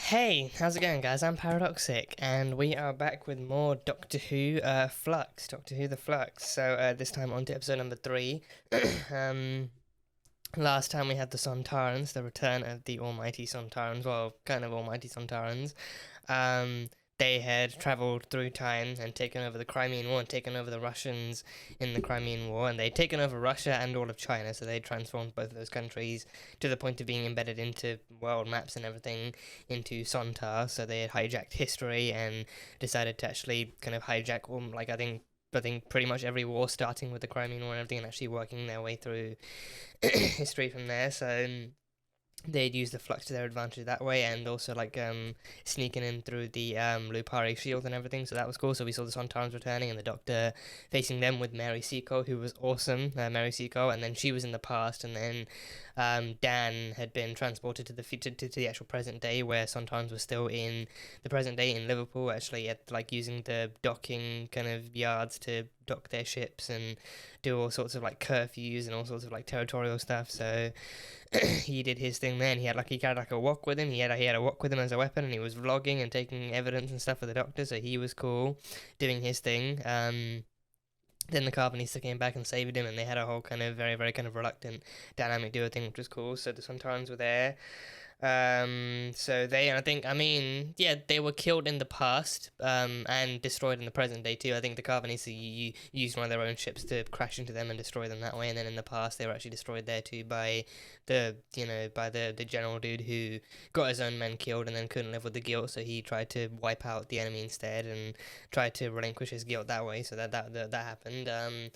Hey, how's it going, guys? I'm Paradoxic, and we are back with more Doctor Who Flux, Doctor Who the Flux. So this time on to episode number 3. um, Last time we had the Sontarans, the return of the almighty Sontarans, well, kind of almighty Sontarans. Um, they had travelled through time and taken over the Crimean War and taken over the Russians in the Crimean War, and they'd taken over Russia and all of China, so they transformed both of those countries to the point of being embedded into world maps and everything into Sontar. So they had hijacked history and decided to actually kind of hijack I think pretty much every war, starting with the Crimean War and everything, and actually working their way through history from there. So they'd use the flux to their advantage that way, and also sneaking in through the Lupari shield and everything. So that was cool. So we saw the Sontarans returning, and the Doctor facing them with Mary Seacole, who was awesome. Mary Seacole, and then she was in the past, and then Dan had been transported to the actual present day, where Sontarans were still in the present day in Liverpool, actually at using the docking kind of yards to dock their ships and do all sorts of curfews and all sorts of territorial stuff. So he did his thing then. He had a wok with him. He had a wok with him as a weapon, and he was vlogging and taking evidence and stuff for the Doctor. So he was cool, doing his thing. Then the Carbonista came back and saved him, and they had a whole kind of very, very kind of reluctant dynamic duo thing, which was cool. So the Sontarans were there. So they were killed in the past, and destroyed in the present day too. I think the Carbonista used one of their own ships to crash into them and destroy them that way, and then in the past they were actually destroyed there too by the general dude who got his own men killed and then couldn't live with the guilt, so he tried to wipe out the enemy instead and tried to relinquish his guilt that way. So that happened.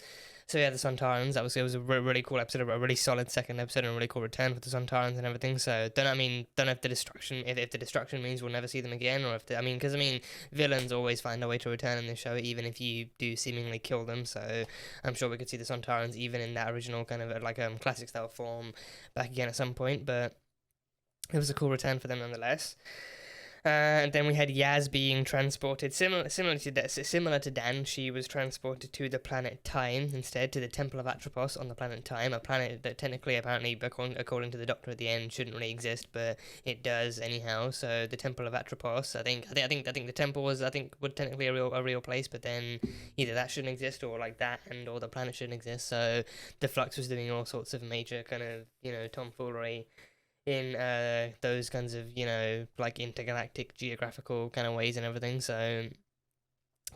So yeah, the Sontarans. It was a really cool episode, a really solid second episode, and a really cool return for the Sontarans and everything. So don't know if the destruction, if the destruction means we'll never see them again, or if because villains always find a way to return in this show, even if you do seemingly kill them. So I'm sure we could see the Sontarans even in that original kind of classic style form back again at some point. But it was a cool return for them nonetheless. And then we had Yaz being transported, similar to Dan. She was transported to the planet Time instead, to the Temple of Atropos on the planet Time, a planet that technically, apparently, according to the Doctor at the end, shouldn't really exist, but it does anyhow. So the Temple of Atropos, I think the temple was would technically a real place, but then either that shouldn't exist or that or the planet shouldn't exist. So the Flux was doing all sorts of major kind of tomfoolery in those kinds of intergalactic geographical kind of ways and everything. So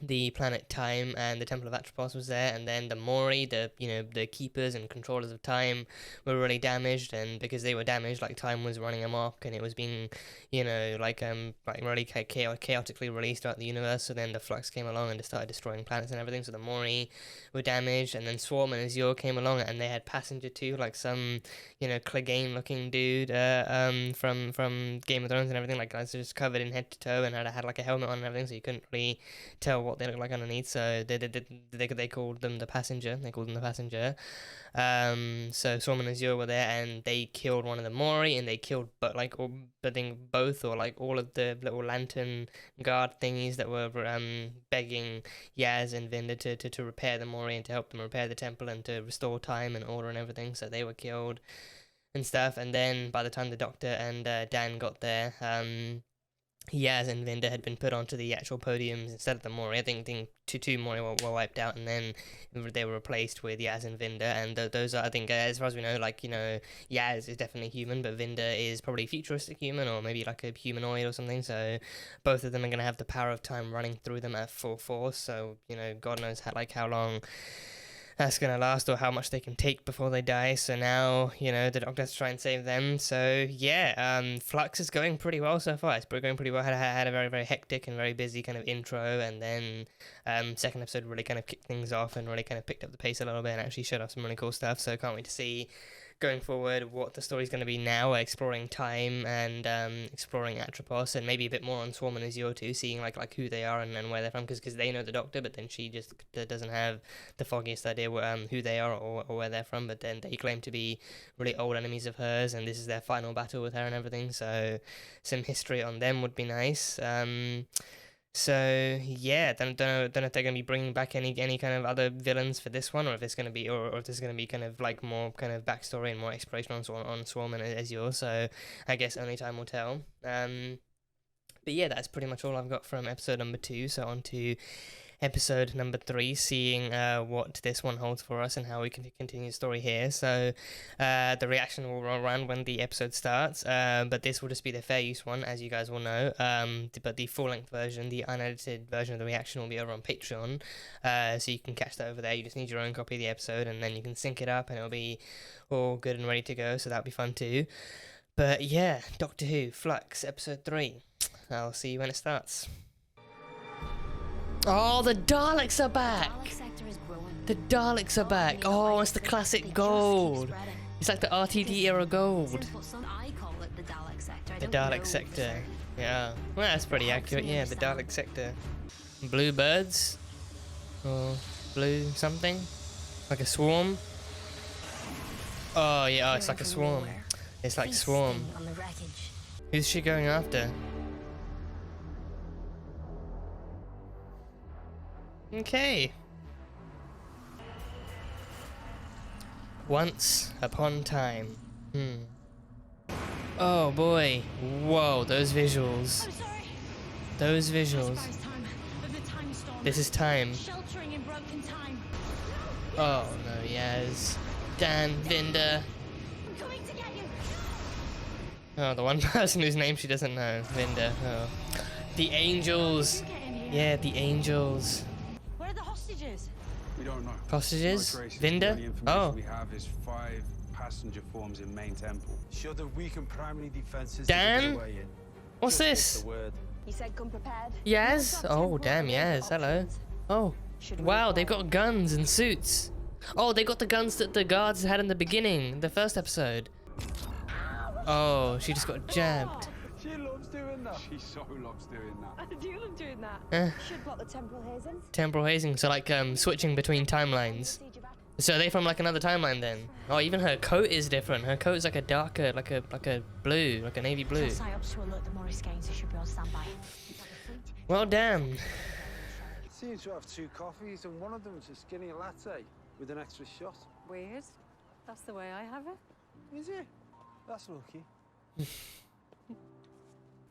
the planet Time and the Temple of Atropos was there, and then the Mori, the keepers and controllers of time, were really damaged, and because they were damaged, time was running amok and it was being really chaotically released throughout the universe. So then the Flux came along and started destroying planets and everything. So the Mori were damaged, and then Swarm and Azure came along, and they had Passenger too, some Clegane looking dude from Game of Thrones and everything, just covered in head to toe and had a helmet on and everything, so you couldn't really tell what they look like underneath. So they called them the Passenger. So Swarm and Azure were there, and they killed one of the Mori, and they killed both or all of the little lantern guard thingies that were begging Yaz and Vinda to repair the Mori and to help them repair the temple and to restore time and order and everything. So they were killed and stuff. And then by the time the Doctor and Dan got there, Yaz and Vinda had been put onto the actual podiums instead of the Mori. I think two Mori were wiped out, and then they were replaced with Yaz and Vinda. And those are, I think, as far as we know, Yaz is definitely human, but Vinda is probably futuristic human, or maybe a humanoid or something. So both of them are going to have the power of time running through them at full force. So God knows how long that's going to last or how much they can take before they die. So now, the Doctor has to try and save them. So yeah, Flux is going pretty well so far. It's going pretty well. Had a very, very hectic and very busy kind of intro, and then second episode really kind of kicked things off and really kind of picked up the pace a little bit and actually showed off some really cool stuff. So can't wait to see going forward what the story's going to be now, exploring time and exploring Atropos, and maybe a bit more on Swarm and Azure too, seeing who they are and where they're from, because they know the Doctor, but then she just doesn't have the foggiest idea who they are or where they're from. But then they claim to be really old enemies of hers, and this is their final battle with her and everything, so some history on them would be nice. So yeah, don't know if they're gonna be bringing back any kind of other villains for this one, or if it's gonna be, or if there's gonna be kind of more kind of backstory and more exploration on Swarm and Azure. So I guess only time will tell. But yeah, that's pretty much all I've got from episode number 2. So on to episode number 3, seeing what this one holds for us and how we can continue the story here. So the reaction will roll around when the episode starts, but this will just be the fair use one, as you guys will know. But the full-length version, the unedited version of the reaction, will be over on Patreon, so you can catch that over there. You just need your own copy of the episode, and then you can sync it up, and it'll be all good and ready to go, so that'll be fun too. But yeah, Doctor Who, Flux, episode 3. I'll see you when it starts. Oh, the Daleks are back! The Daleks are back! Oh, it's the classic gold! It's like the RTD era gold. The Dalek sector. Yeah. Well, that's pretty accurate. Yeah, the Dalek sector. Blue birds? Or blue something? Like a swarm? Oh, yeah, oh, it's like a swarm. It's like swarm. Who's she going after? Okay. Once upon time. Oh boy. Whoa, those visuals. Those visuals. This is time. Oh no, yes. Dan, Vinda. Oh, the one person whose name she doesn't know. Vinda. Oh. The angels. Yeah, the angels. We don't know. Hostages? Vinda? Oh. We have is 5 passenger forms in main temple. Show the weakened primary defenses. Dan? What's this? You said come prepared. Yaz? Oh, damn, Yaz. Hello. Oh. Wow, they've got guns and suits. Oh, they got the guns that the guards had in the beginning, the first episode. Oh, she just got jabbed. She loves doing that. She so loves doing that. I do love doing that. Should block the temporal hazing. Temporal hazing, so like switching between timelines. So are they from like another timeline then? Oh, even her coat is different. Her coat is like a darker, like a blue, like a navy blue. Well, damn. Seems to have 2 coffees and one of them is a skinny latte with an extra shot. Weird. That's the way I have it. Is it? That's lucky.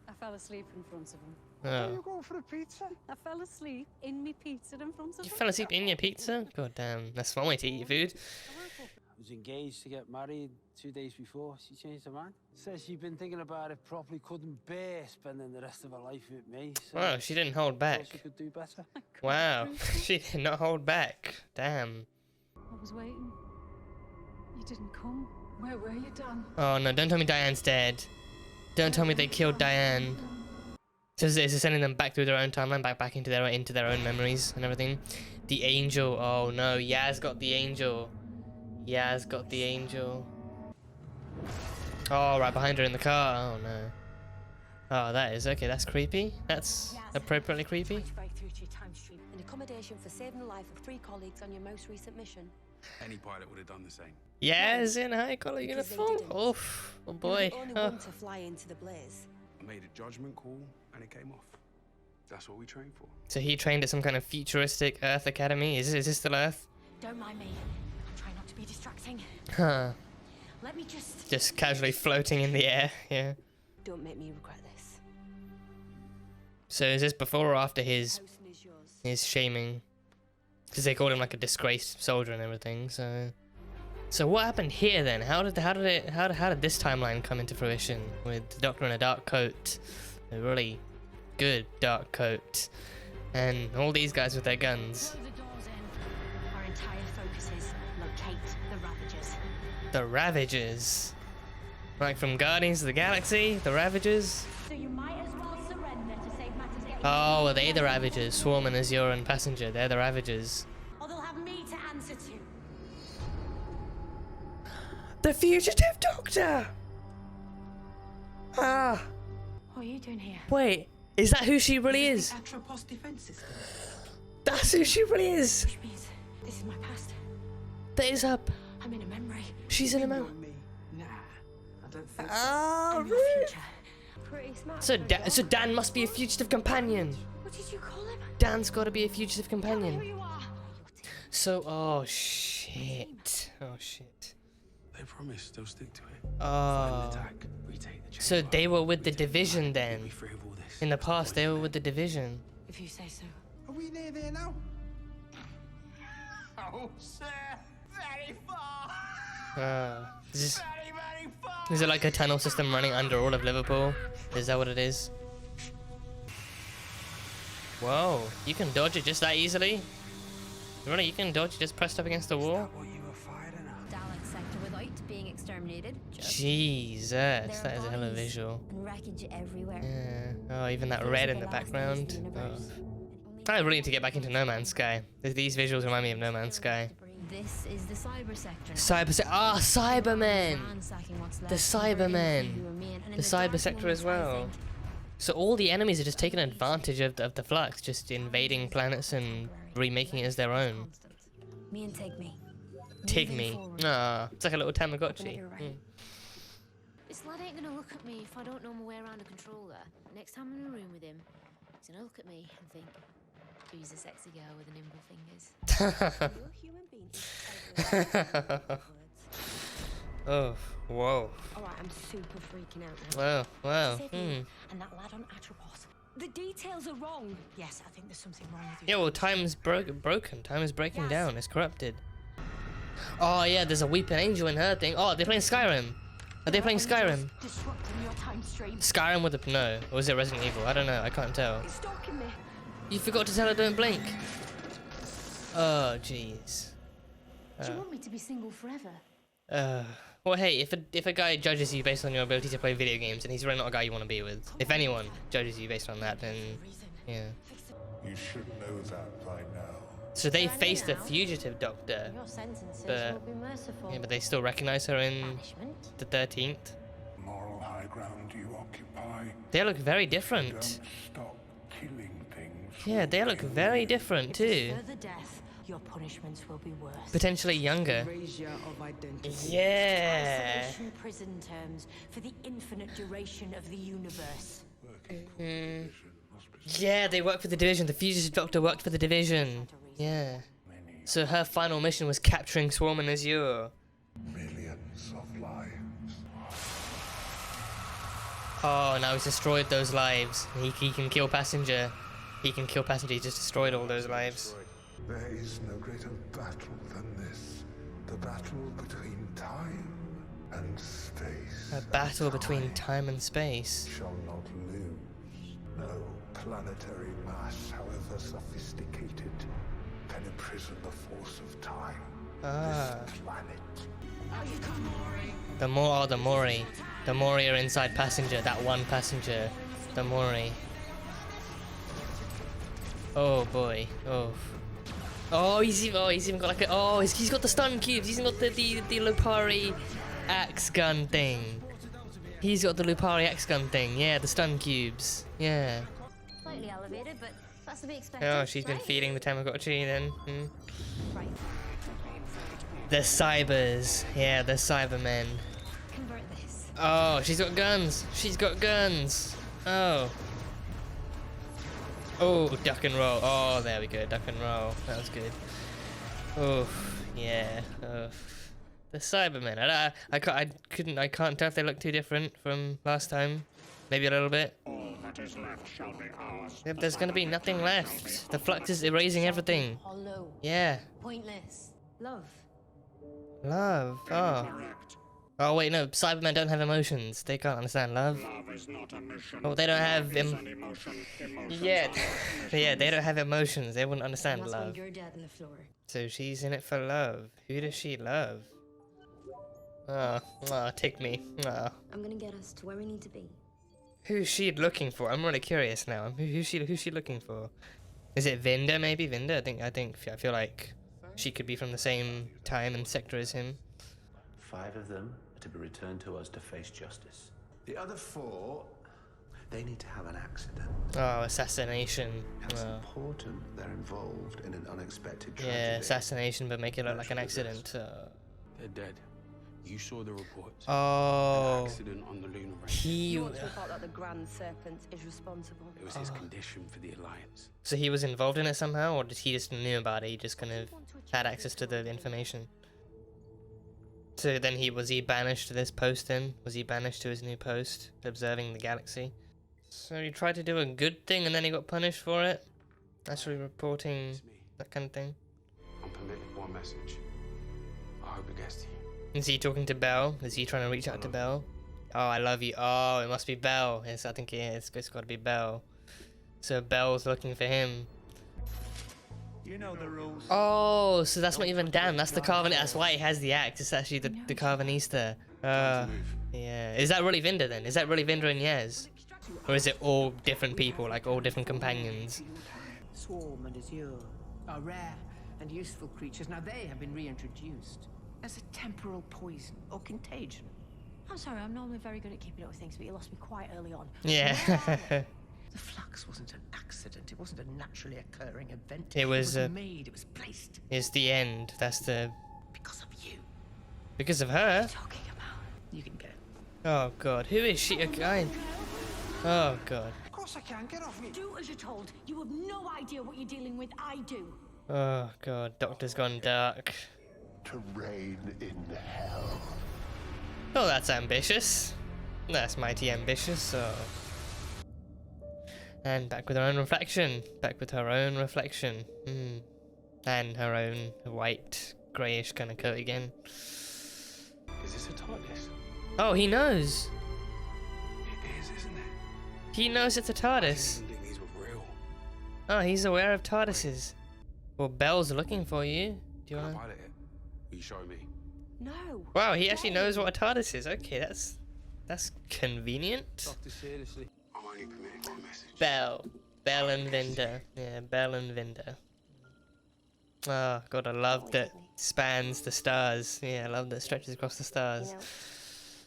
I fell asleep in front of him. Are you going for a pizza? I fell asleep in me pizza in front of him. You fell asleep in your pizza? God damn, that's one way to eat your food. I was engaged to get married 2 days before she changed her mind. Says she'd been thinking about it properly, couldn't bear spending the rest of her life with me. So wow, she didn't hold back. she could do better. Wow, she did not hold back. Damn. I was waiting. You didn't come. Where were you, Dan? Oh no, don't tell me Diane's dead. Don't tell me they killed Diane. So it's sending them back through their own timeline, back into their own memories and everything. The angel. Oh no, Yaz got the angel. Yaz got the angel. Oh, right behind her in the car. Oh no. Oh, that is okay. That's creepy. That's appropriately creepy. An accommodation for saving the life of 3 colleagues on your most recent mission. Any pilot would have done the same. Yaz in high collar uniform. Oof. Oh boy. Only one to fly into the blaze. I made a judgment call and it came off. That's what we train for. So he trained at some kind of futuristic Earth Academy. Is this still Earth? Don't mind me. I'm trying not to be distracting. Huh. Let me just casually floating in the air. Yeah. Don't make me regret this. So is this before or after his House is yours. shaming? Because they called him like a disgraced soldier and everything. So what happened here then? How did this timeline come into fruition with the Doctor in a dark coat, a really good dark coat, and all these guys with their guns? Blow the doors in. Our entire focus is locate the Ravagers. The Ravagers, like from Guardians of the Galaxy, the Ravagers. So you might as well surrender to save matters getting. Oh, are they the Ravagers? Swarm and Azure and Passenger, they're the Ravagers. Or they'll have me to answer to. The Fugitive Doctor! Ah! What are you doing here? Wait, is that who she really is? Atropos defense system. That's who she really is! Which means this is my past. That is up. I'm in a memory. She's in a memory. Me? Nah, I don't think so. Oh, I'm your really? future. Pretty smart. So, so Dan must be a fugitive companion. What did you call him? Dan's got to be a fugitive Tell me who companion. you are. So, oh shit. Oh shit. They promised they'll stick to it. Oh. Attack, retake the So they were with the division then. Be free of all this. this? In the past, they were with the Division. If you say so. Are we near there now? Oh, sir, very far. Is it like a tunnel system running under all of Liverpool? Is that what it is? Whoa, you can dodge it just that easily? Really, you can dodge it just pressed up against the wall? What you were firing at? Dalek sector without being exterminated. Jesus, that is a hell of a visual. And wreckage everywhere. Yeah. Oh, even that red in the background. Oh. I really need to get back into No Man's Sky. These visuals remind me of No Man's Sky. This is the cyber sector. Cybermen! The Cybermen! The cyber sector as well. So all the enemies are just taking advantage of the Flux, just invading planets and remaking it as their own. Me and Tigme. Tigme. Ah, it's like a little Tamagotchi. This lad ain't gonna look at me if I don't know my way around a controller. Next time I'm in a room with him, he's gonna look at me and think, who's a sexy girl with nimble fingers? Oh, whoa. Alright, I'm super freaking out now. Wow. And that lad on Atropos. The details are wrong. Yes, I think there's something wrong with you. Yeah, well, time's broken. Time is breaking down. It's corrupted. Oh, yeah, there's a weeping angel in her thing. Oh, they're playing Skyrim. Are they playing Skyrim? Disrupting your time stream. Skyrim with a... No. Or was it Resident Evil? I don't know. I can't tell. It's stalking me. You forgot to tell her don't blink. Oh, jeez. Do you want me to be single forever? Well, hey, if a guy judges you based on your ability to play video games, then he's really not a guy you want to be with. If anyone judges you based on that, then yeah. You should know that by now. So they faced the fugitive doctor, Your sentences but will be merciful. yeah, but they still recognize her in Banishment? the 13th. Moral high ground you occupy. They look very Don't different. stop killing things. Yeah, they look very different too. Further death, your punishments will be worse. Potentially younger. Erasure of identity. Yeah. Isolation prison terms for the infinite duration of the universe. Yeah, they work for the Division. The fugitive doctor worked for the Division. Yeah. So her final mission was capturing Swarm and Azure. Millions of lives. Oh, now he's destroyed those lives. He can kill Passenger. He can kill Passenger. He just destroyed all those lives. There is no greater battle than this. The battle between time and space. A battle between time and space. Shall not lose. No planetary mass, however sophisticated, can imprison the force of time. Ah. This planet. The Mori. The Mori are inside Passenger. That one Passenger. The Mori. Oh boy. Oh. Oh, he's even got like a. Oh, he's got the stun cubes. He's even got the Lupari axe gun thing. He's got the Lupari axe gun thing. Yeah, the stun cubes. Yeah. Slightly elevated, but that's to be expected. Oh, she's been right? feeding the Tamagotchi then. Right. The Cybers. Yeah, the Cybermen. Convert this. Oh, she's got guns. She's got guns. Oh. Oh, duck and roll. Oh, there we go. Duck and roll. That was good. Oh, yeah. Oh. The Cybermen. I can't tell if they look too different from last time. Maybe a little bit. All that is left shall be ours. Yep, there's gonna be nothing left. The Flux is erasing everything. Hollow. Yeah. Pointless. Love. Love. Oh. Correct. Oh wait, no. Cybermen don't have emotions. They can't understand love. Love is not a mission. Oh, they don't have Love is an emotion. Emotions Yeah. are not Yeah, they don't have emotions. They wouldn't understand That's why love. you're dead on the floor. So she's in it for love. Who does she love? Take me. I'm gonna get us to where we need to be. Who's she looking for? I'm really curious now. Who's she looking for? Is it Vinda? Maybe Vinda. I feel like she could be from the same time and sector as him. 5 of them are to be returned to us to face justice. The other 4, they need to have an accident. Oh, assassination. It's Oh. important they're involved in an unexpected tragedy. Yeah, assassination, but make it look like an accident. They're dead. You saw the reports. Oh, Accident on the lunar range. he. report that the Grand Serpent is responsible. It was his condition for the Alliance. So he was involved in it somehow, or did he just knew about it? He just kind of had access to the information. So then was he banished to this post then? Was he banished to his new post, observing the galaxy? So he tried to do a good thing and then he got punished for it? Actually reporting It's me. that kind of thing. I'm permitted one message. I hope it gets to you. Is he talking to Belle? Is he trying to reach out to Belle? Oh, I love you. Oh, it must be Belle. Yes, I think it's got to be Belle. So Belle's looking for him. You know the rules. Oh, so that's not even Dan. That's the Carvan. That's why he has the axe. It's actually the Carvanista. Yeah. Is that really Vinda then? Is that really Vinda and Yaz? Or is it all different people, like all different companions? Swarm and Azure are rare and useful creatures. Now they have been reintroduced as a temporal poison or contagion. I'm sorry, I'm normally very good at keeping up with things, but you lost me quite early on. Yeah. The flux wasn't an accident. It wasn't a naturally occurring event. It was made. It was placed. It's the end. That's the... Because of you. Because of her? Talking about. You can go. Oh god, who is she? A guy? Oh god. Of course I can. Get off me. Do as you're told. You have no idea what you're dealing with. I do. Oh god, Doctor's gone dark. To reign in hell. Oh, that's ambitious. That's mighty ambitious, so... And back with her own reflection. Back with her own reflection. And her own white, greyish kind of coat again. Is this a TARDIS? Oh, he knows! It is, isn't it? He knows it's a TARDIS. I didn't think these were real. Oh, he's aware of TARDISes. Well, Belle's looking for you. Do you Can I wanna... pilot it? Will you show me? No. Wow, he actually knows what a TARDIS is. Okay, that's convenient. Doctor, seriously. I'm only permitted one message. Belle and Vinda. Yeah, Belle and Vinda. Oh god, I love that spans the stars. Yeah, I love that stretches across the stars.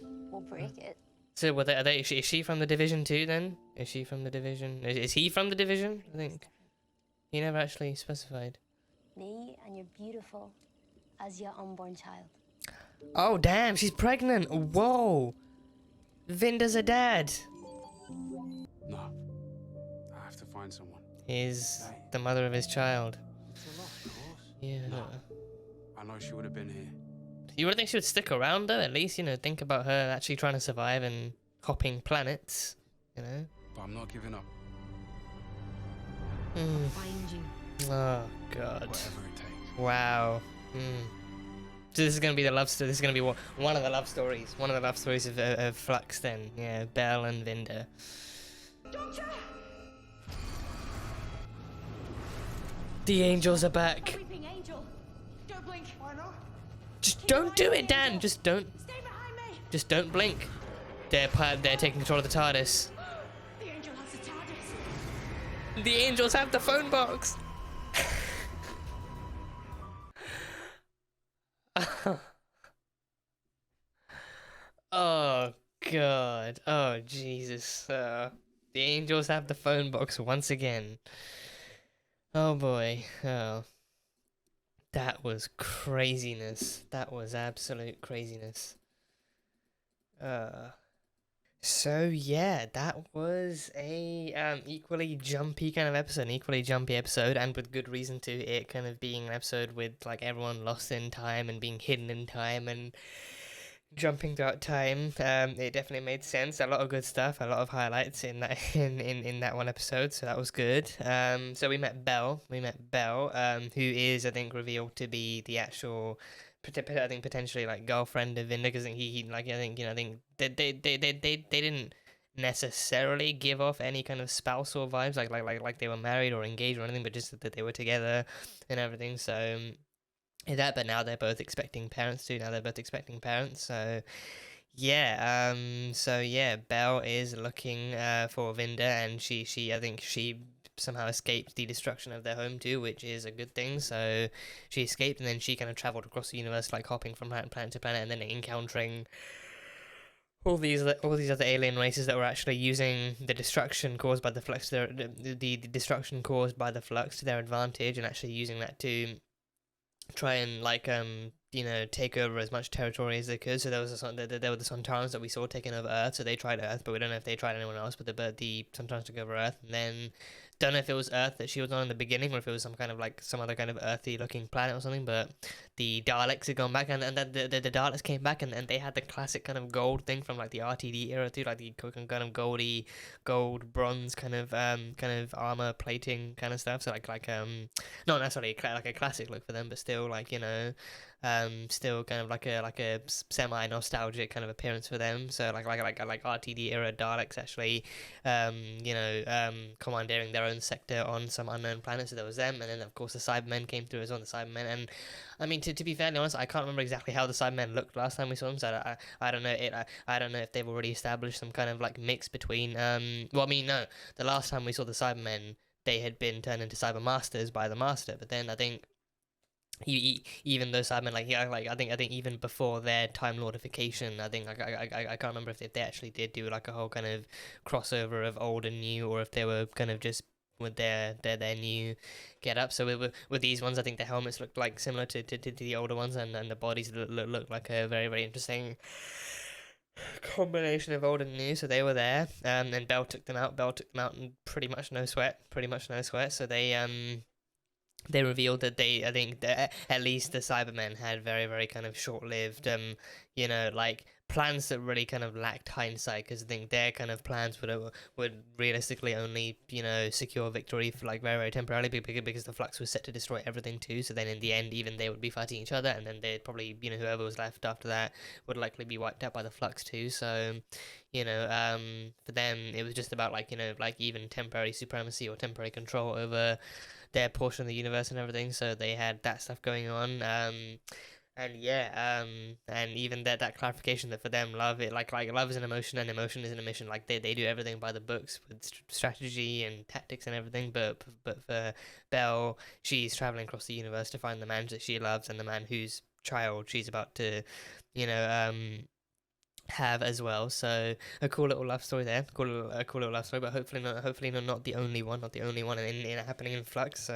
You know, we'll break it. So, is she from the Division too? Then is she from the Division? Is he from the Division? I think he never actually specified. Me and you're beautiful as your unborn child. Oh damn, she's pregnant. Whoa, Vinda's a dad. No. I have to find someone. Is the mother of his child. It's a lot, of course. Yeah. No. I know she would have been here. You would think she would stick around though, at least, you know, think about her actually trying to survive and hopping planets, you know? But I'm not giving up. Find you. Oh, God. Whatever it takes. Wow. So this is going to be the love story, this is going to be one of the love stories. One of the love stories of Flux then. Yeah, Belle and Vinda. Doctor! The angels are back. Weeping angel. Don't blink. Why not? Just don't do it, Dan. Just don't. Stay behind me. Just don't blink. They're taking control of the TARDIS. The angel has a TARDIS. The angels have the phone box. Oh God. Oh Jesus. The angels have the phone box once again. Oh boy. Oh. That was craziness. That was absolute craziness. So yeah, that was a equally jumpy kind of episode, an equally jumpy episode, and with good reason to it kind of being an episode with like everyone lost in time and being hidden in time and jumping throughout time. It definitely made sense. A lot of good stuff, a lot of highlights in that in that one episode, so that was good. So we met Belle, who is I think revealed to be the actual, I think potentially like girlfriend of Vinda, because I think they didn't necessarily give off any kind of spousal vibes like they were married or engaged or anything, but just that they were together and everything. So but now they're both expecting parents too. So yeah, Belle is looking for Vinda, and she I think she somehow escaped the destruction of their home too, which is a good thing. So she escaped, and then she kind of traveled across the universe, like hopping from planet to planet, and then encountering all these other alien races that were actually using the destruction caused by the flux, the destruction caused by the flux to their advantage, and actually using that to try and take over as much territory as they could. So there were the Sontarans that we saw taking over Earth. So they tried Earth, but we don't know if they tried anyone else. But the Sontarans took over Earth, and then don't know if it was Earth that she was on in the beginning, or if it was some kind of like some other kind of earthy looking planet or something. But the Daleks had gone back, and then the Daleks came back, and they had the classic kind of gold thing from like the RTD era too, like the kind of gold bronze kind of armor plating kind of stuff. So not necessarily like a classic look for them, but still like, you know, still kind of like a semi nostalgic kind of appearance for them. So like RTD era Daleks actually, you know, commandeering their own sector on some unknown planet. So there was them, and then of course the Cybermen came through as well. The Cybermen, and I mean, to be fairly honest, I can't remember exactly how the Cybermen looked last time we saw them. So I don't know I don't know if they've already established some kind of like mix between well, I mean, no, the last time we saw the Cybermen, they had been turned into Cyber Masters by the Master, but then I think even those Cybermen, like, yeah, like I think even before their Time Lordification, I think I can't remember if they actually did do like a whole kind of crossover of old and new, or if they were kind of just with their new get up. So with these ones, I think the helmets looked like similar to the older ones, and the bodies look like a very, very interesting combination of old and new. So they were there, and Bell took them out in pretty much no sweat. So they revealed that I think that at least the Cybermen had very, very kind of short-lived, you know, like plans that really kind of lacked hindsight, because I think their kind of plans would realistically only, you know, secure victory for like very, very temporarily, because the Flux was set to destroy everything too. So then in the end, even they would be fighting each other, and then they'd probably, you know, whoever was left after that would likely be wiped out by the Flux too. So, you know, for them, it was just about like, you know, like even temporary supremacy or temporary control over their portion of the universe and everything. So they had that stuff going on, and yeah, and even that clarification that for them, love love is an emotion, and emotion is an mission. Like they do everything by the books with strategy and tactics and everything, but for Belle, she's traveling across the universe to find the man that she loves, and the man whose child she's about to, you know, have as well. So a cool little love story there, a cool little love story, but hopefully not the only one, in happening in Flux.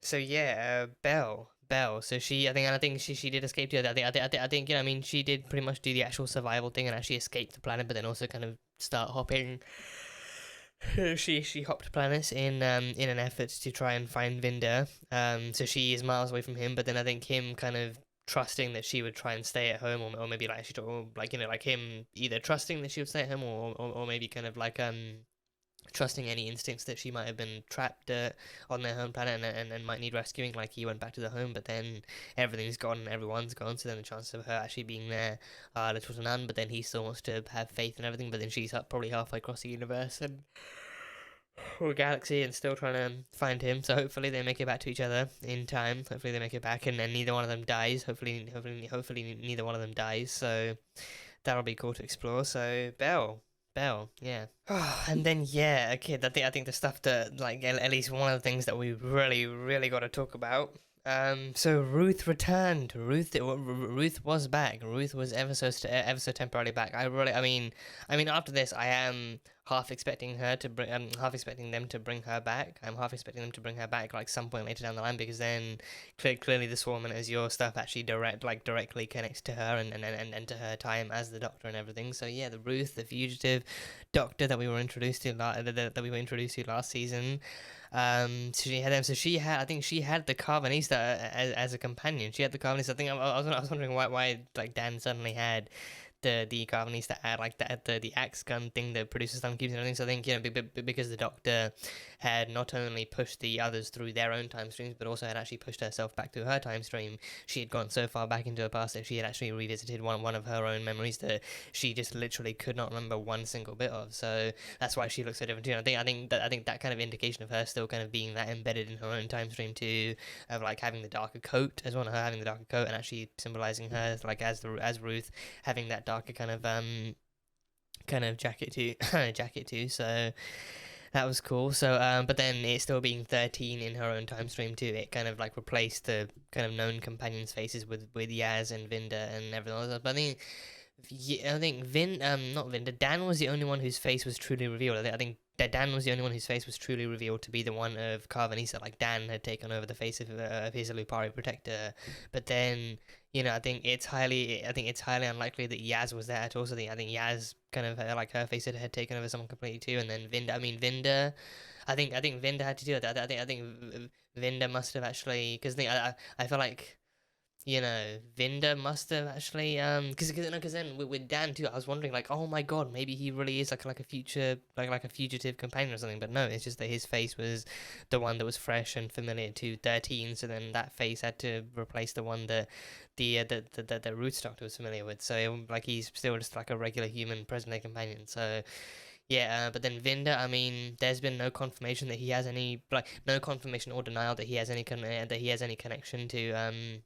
So yeah, Belle. So I think she did escape the other. I think, you know, I mean, she did pretty much do the actual survival thing and actually escape the planet, but then also kind of start hopping. She hopped planets in an effort to try and find Vinder. So she is miles away from him, but then I think him kind of trusting that she would try and stay at home, or maybe like like, you know, like him either trusting that she would stay at home, or maybe kind of like trusting any instincts that she might have been trapped on their home planet and might need rescuing. Like he went back to the home, but then everything's gone and everyone's gone, so then the chances of her actually being there are little to none. But then he still wants to have faith and everything, but then she's up probably halfway across the universe and or galaxy and still trying to find him. So hopefully they make it back to each other in time. Hopefully they make it back, and then neither one of them dies. Hopefully neither one of them dies. So that'll be cool to explore. So Belle, yeah. And then yeah, okay, I think the stuff that, like, at least one of the things that we really got to talk about. So Ruth returned. Ruth was back. Ruth was ever so temporarily back. I mean, after this, I am half expecting them to bring her back. I'm half expecting them to bring her back like some point later down the line, because then clearly the Swarm and Azure stuff actually directly connects to her and to her time as the Doctor and everything. So yeah, the Ruth, the fugitive Doctor that we were introduced to last season. She had them. So I think she had the Carvanista as a companion. She had the Carvanista. I think I was wondering why like Dan suddenly had the Carvanista add like the axe gun thing that produces time cubes and everything. So I think, you know, because the Doctor had not only pushed the others through their own time streams, but also had actually pushed herself back to her time stream. She had gone so far back into her past that she had actually revisited one of her own memories that she just literally could not remember one single bit of. So that's why she looks so different too. And I think that kind of indication of her still kind of being that embedded in her own time stream too, of like having the darker coat as well, her having the darker coat and actually symbolizing her like as Ruth having that darker kind of jacket too. So that was cool. So but then it still being 13 in her own time stream too, it kind of like replaced the kind of known companions' faces with Yaz and Vinder and everything else. But I think not Vinder, Dan was the only one whose face was truly revealed. I think that Dan was the only one whose face was truly revealed to be the one of Carvanista. Like Dan had taken over the face of his Lupari protector, but then, you know, I think it's highly unlikely that Yaz was there at all. So I think Yaz kind of like her face had taken over someone completely too. And then Vinder, I think Vinda had to do it. I think Vinda must have actually, because I feel like, you know, Vinda must have actually because then with Dan too, I was wondering like, oh my god, maybe he really is like a future like a fugitive companion or something. But no, it's just that his face was the one that was fresh and familiar to 13, so then that face had to replace the one that the Roots Doctor was familiar with. So like he's still just like a regular human present day companion. So yeah, but then Vinda, I mean, there's been no confirmation that he has any no confirmation or denial that he has any connection to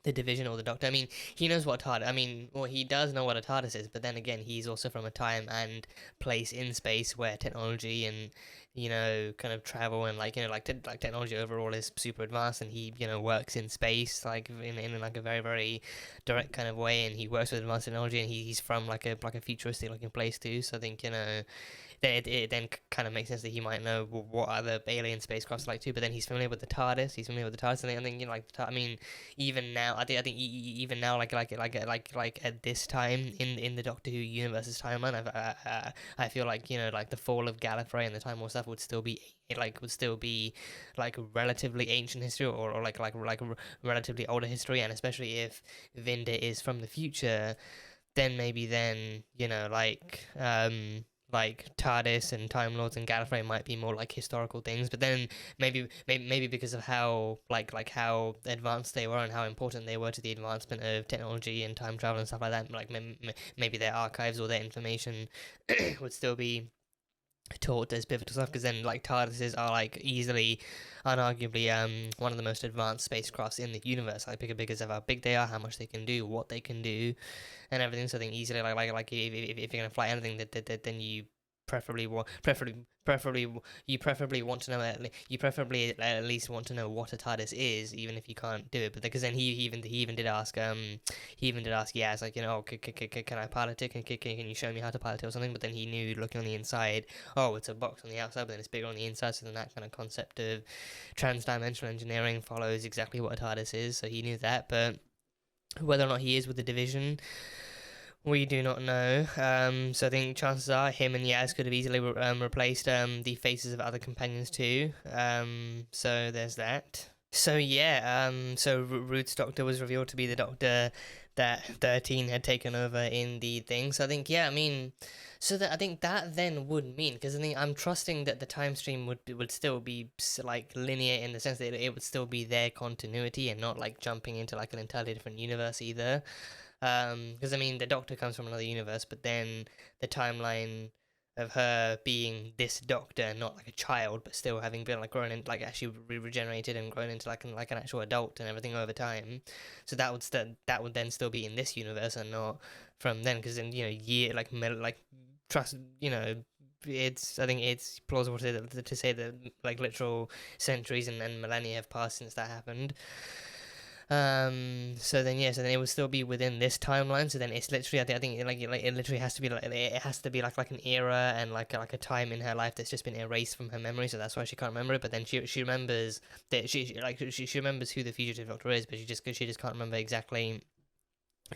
the Division or the Doctor. I mean, he knows what TARDIS. I mean, well, he does know what a TARDIS is, but then again, he's also from a time and place in space where technology and, you know, kind of travel and like, you know, like technology overall is super advanced, and he, you know, works in space like in like a very very direct kind of way, and he works with advanced technology, and he's from like a futuristic looking place too. So I think, you know, it then kind of makes sense that he might know what other alien spacecrafts are like too. But then he's familiar with the TARDIS. He's familiar with the TARDIS, and I think, you know, like I mean, even now, I think even now, like at this time in the Doctor Who universe's timeline, I feel like, you know, like the fall of Gallifrey and the Time War stuff would still be like relatively ancient history, or like relatively older history, and especially if Vinda is from the future, then maybe then, you know, like TARDIS and Time Lords and Gallifrey might be more like historical things, but then maybe because of how like how advanced they were and how important they were to the advancement of technology and time travel and stuff like that, like maybe their archives or their information would still be taught as pivotal stuff, because then like TARDISes are like easily, unarguably, one of the most advanced spacecrafts in the universe, like because of how big they are, how much they can do, what they can do, and everything. So I think easily like if you're gonna fly anything, that then you preferably want to know at least want to know what a TARDIS is, even if you can't do it. But because then he even did ask Yaz, like, you know, can I pilot it? Can you show me how to pilot it or something? But then he knew, looking on the inside, oh, it's a box on the outside, but then it's bigger on the inside. So then that kind of concept of trans-dimensional engineering follows exactly what a TARDIS is. So he knew that, but whether or not he is with the Division, we do not know. So I think chances are him and Yaz could have easily replaced the faces of other companions too. So there's that. So yeah, so Root's Doctor was revealed to be the Doctor that 13 had taken over in the thing. So I think, yeah, I mean, so that I think that then would mean, because I think I'm trusting that the time stream would still be like linear, in the sense that it would still be their continuity and not like jumping into like an entirely different universe either. Because I mean, the Doctor comes from another universe, but then the timeline of her being this Doctor, not like a child, but still having been like grown in, like actually regenerated and grown into like an actual adult and everything over time. So that would then still be in this universe and not from then, because then, you know, trust, you know, I think it's plausible to say that like literal centuries and millennia have passed since that happened. So then it will still be within this timeline. So then it's literally, I think it literally has to be like an era and like a time in her life that's just been erased from her memory. So that's why she can't remember it. But then she remembers that she remembers who the fugitive Doctor is, but she just can't remember exactly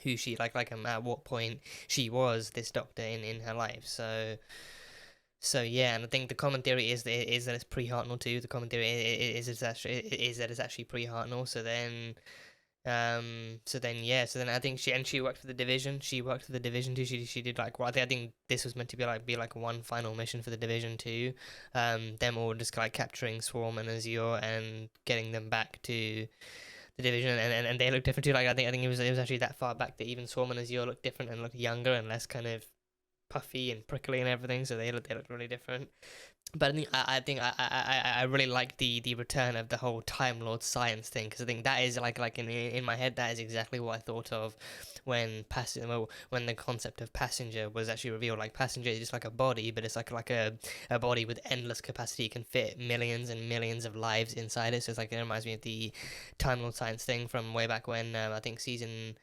who she at what point she was this Doctor in her life. So yeah, and I think the common theory is that it's pre-Hartnell too. The common theory is that it's actually pre-Hartnell. So then I think she worked for the Division. She worked for the Division too. She did like, well, I think this was meant to be like one final mission for the Division too. Them all just like capturing Swarm and Azure and getting them back to the Division, and they look different too. Like I think it was actually that far back that even Swarm and Azure looked different and looked younger and less kind of puffy and prickly and everything, so they look really different. But I think I really like the return of the whole Time Lord science thing, because I think that is like in my head, that is exactly what I thought of when the concept of Passenger was actually revealed. Like Passenger is just like a body, but it's like a body with endless capacity. It can fit millions and millions of lives inside it. So it's like, it reminds me of the Time Lord science thing from way back when, I think season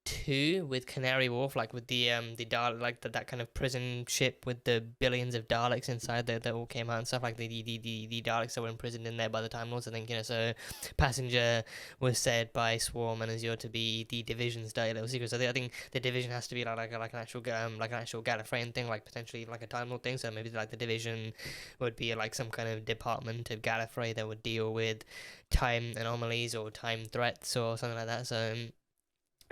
2 with Canary Wharf, like with the Dalek, like that kind of prison ship with the billions of Daleks inside that all came out and stuff, like the Daleks that were imprisoned in there by the Time Lords, I think, you know. So Passenger was said by Swarm and Azure to be the Division's dirty little secret. So I think the Division has to be like an actual Gallifreyan thing, like potentially like a Time Lord thing. So maybe like the Division would be like some kind of department of Gallifrey that would deal with time anomalies or time threats or something like that. So.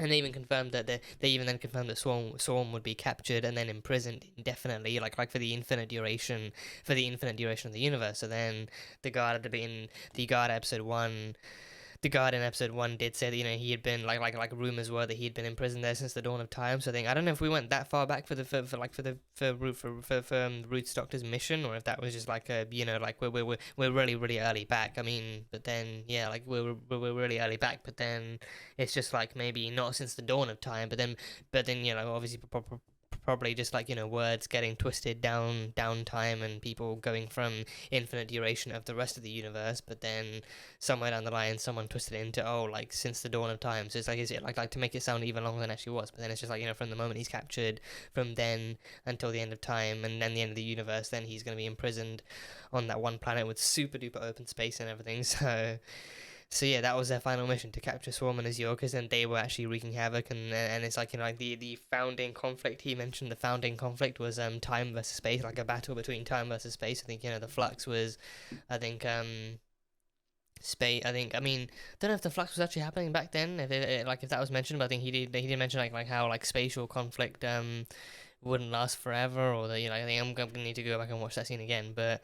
And they even confirmed that they even then confirmed that Swarm would be captured and then imprisoned indefinitely, like for the infinite duration of the universe. So then the guard in episode 1. The guard in episode 1 did say that, you know, he had been like rumors were that he had been imprisoned there since the dawn of time. So I don't know if we went that far back for Ruth's Doctor's mission, or if that was just like a, you know, like we're really really early back. I mean, but then yeah, like we're really early back, but then it's just like maybe not since the dawn of time, but then you know, obviously probably just like, you know, words getting twisted down time and people going from infinite duration of the rest of the universe, but then somewhere down the line someone twisted it into, oh, like since the dawn of time. So it's like, is it like to make it sound even longer than it actually was, but then it's just like, you know, from the moment he's captured, from then until the end of time and then the end of the universe, then he's going to be imprisoned on that one planet with super duper open space and everything. So yeah, that was their final mission, to capture Swarm and Azure, because then they were actually wreaking havoc, and it's like, you know, like the founding conflict, he mentioned the founding conflict was time versus space, like a battle between time versus space. I think, you know, the Flux was, space. I mean, don't know if the Flux was actually happening back then, if that was mentioned, but I think he did mention like how like spatial conflict wouldn't last forever, or that, you know, I think I'm gonna need to go back and watch that scene again. But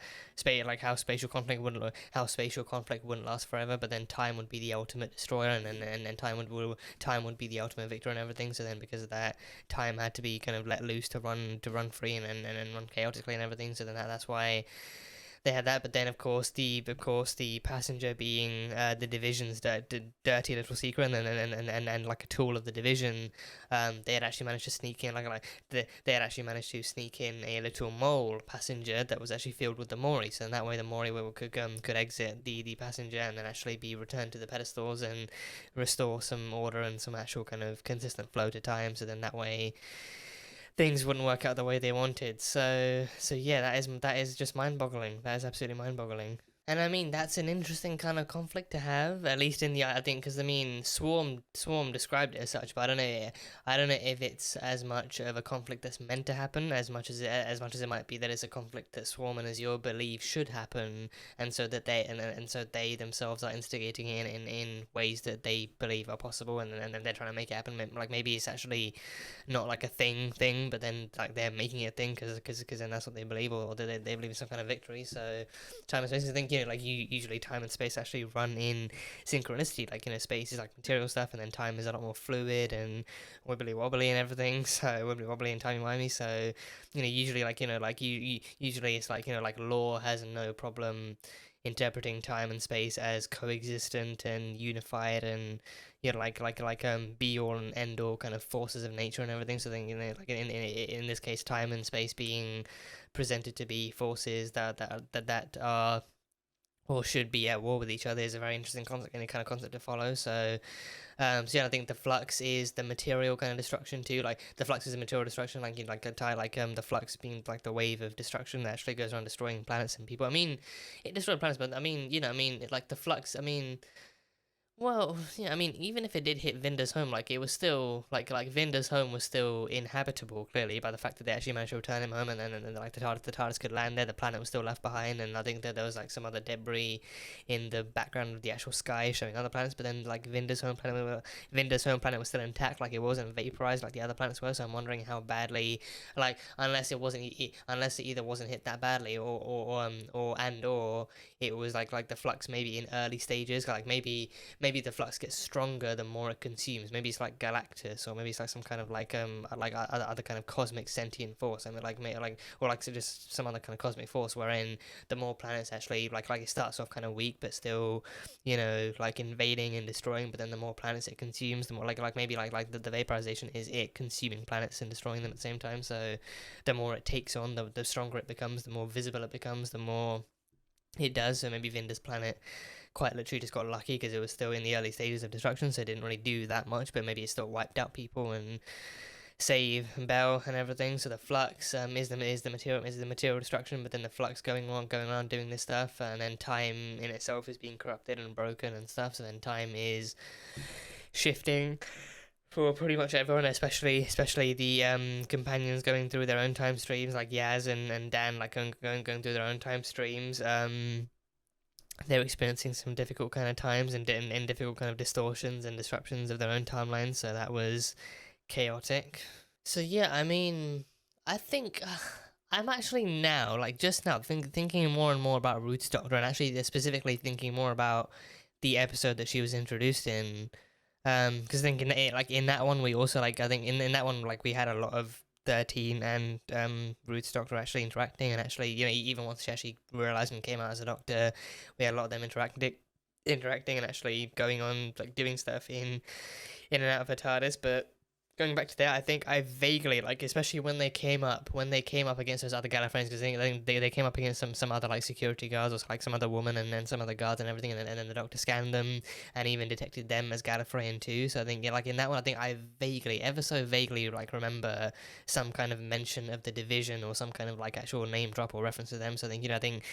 how spatial conflict wouldn't last forever, but then time would be the ultimate destroyer, and then time would be the ultimate victor and everything. So then because of that, time had to be kind of let loose to run free and run chaotically and everything. So then that's why they had that. But then of course the Passenger being the Division's dirty little secret, and like a tool of the Division, they had actually managed to sneak in they had actually managed to sneak in a little mole Passenger that was actually filled with the Mori. So in that way the Mori could exit the Passenger and then actually be returned to the pedestals and restore some order and some actual kind of consistent flow to time. So then that way things wouldn't work out the way they wanted. So yeah, that is just mind-boggling. That is absolutely mind-boggling. And I mean, that's an interesting kind of conflict to have, at least I think, because I mean, Swarm described it as such, but I don't know if it's as much of a conflict that's meant to happen as much as it might be that it's a conflict that Swarm and Azure believe should happen, and so that they themselves are instigating it in ways that they believe are possible, and then they're trying to make it happen. Like maybe it's actually not like a thing, but then like they're making it a thing because then that's what they believe, or they believe in some kind of victory. So time and space, I think, you know, like usually time and space actually run in synchronicity. Like, you know, space is like material stuff, and then time is a lot more fluid and wibbly wobbly and everything. So wibbly wobbly and timey wimey. So, you know, usually like, you know, like usually it's like, you know, like law has no problem interpreting time and space as coexistent and unified, and, you know, like be all and end all kind of forces of nature and everything. So then, you know, like in this case, time and space being presented to be forces that are or should be at war with each other is a very interesting concept, any kind of concept to follow. So yeah, I think the Flux is the material kind of destruction too. Like the Flux is a material destruction, like, you know, the Flux being like the wave of destruction that actually goes around destroying planets and people. I mean, it destroyed planets, but I mean, you know, I mean, like the Flux, I mean, well, yeah, I mean, even if it did hit Vinder's home, like, it was still, like Vinder's home was still inhabitable, clearly, by the fact that they actually managed to return him home, and then like, the TARDIS could land there, the planet was still left behind, and I think that there was, like, some other debris in the background of the actual sky showing other planets, but then, like, Vinder's home planet was still intact, like, it wasn't vaporized like the other planets were, so I'm wondering how badly, like, unless it either wasn't hit that badly, or it was, like, the Flux maybe in early stages, like, maybe the Flux gets stronger the more it consumes. Maybe it's like Galactus, or maybe it's like some kind of like other kind of cosmic sentient force. I mean, so just some other kind of cosmic force wherein the more planets actually like it starts off kind of weak, but still, you know, like invading and destroying. But then the more planets it consumes, the more maybe the vaporization is it consuming planets and destroying them at the same time. So the more it takes on, the stronger it becomes, the more visible it becomes, the more it does. So maybe Vinder's planet quite literally just got lucky because it was still in the early stages of destruction, so it didn't really do that much, but maybe it still wiped out people and save Belle and everything. So the Flux is the material destruction, but then the Flux going on doing this stuff, and then time in itself is being corrupted and broken and stuff. So then time is shifting for pretty much everyone, especially the companions going through their own time streams, like Yaz and Dan, like going through their own time streams. They're experiencing some difficult kind of times and difficult kind of distortions and disruptions of their own timelines. So that was chaotic. So yeah, I mean, I think I'm actually now, like just now, thinking more and more about Ruth's Doctor, and actually specifically thinking more about the episode that she was introduced in. Because I think in that one we also, like, I think in that one, like, we had a lot of 13 and Ruth's Doctor actually interacting, and actually, you know, even once she actually realised and came out as a Doctor, we had a lot of them interacting and actually going on, like, doing stuff in and out of her TARDIS. But going back to that, I think I vaguely, like, especially when they came up against those other Gallifreyans, because they came up against some other, like, security guards, or like some other woman, and then some other guards and everything, and then the Doctor scanned them and even detected them as Gallifreyan too. So I think, yeah, like, in that one, I think I ever so vaguely, like, remember some kind of mention of the Division, or some kind of, like, actual name drop or reference to them. So I think, I think,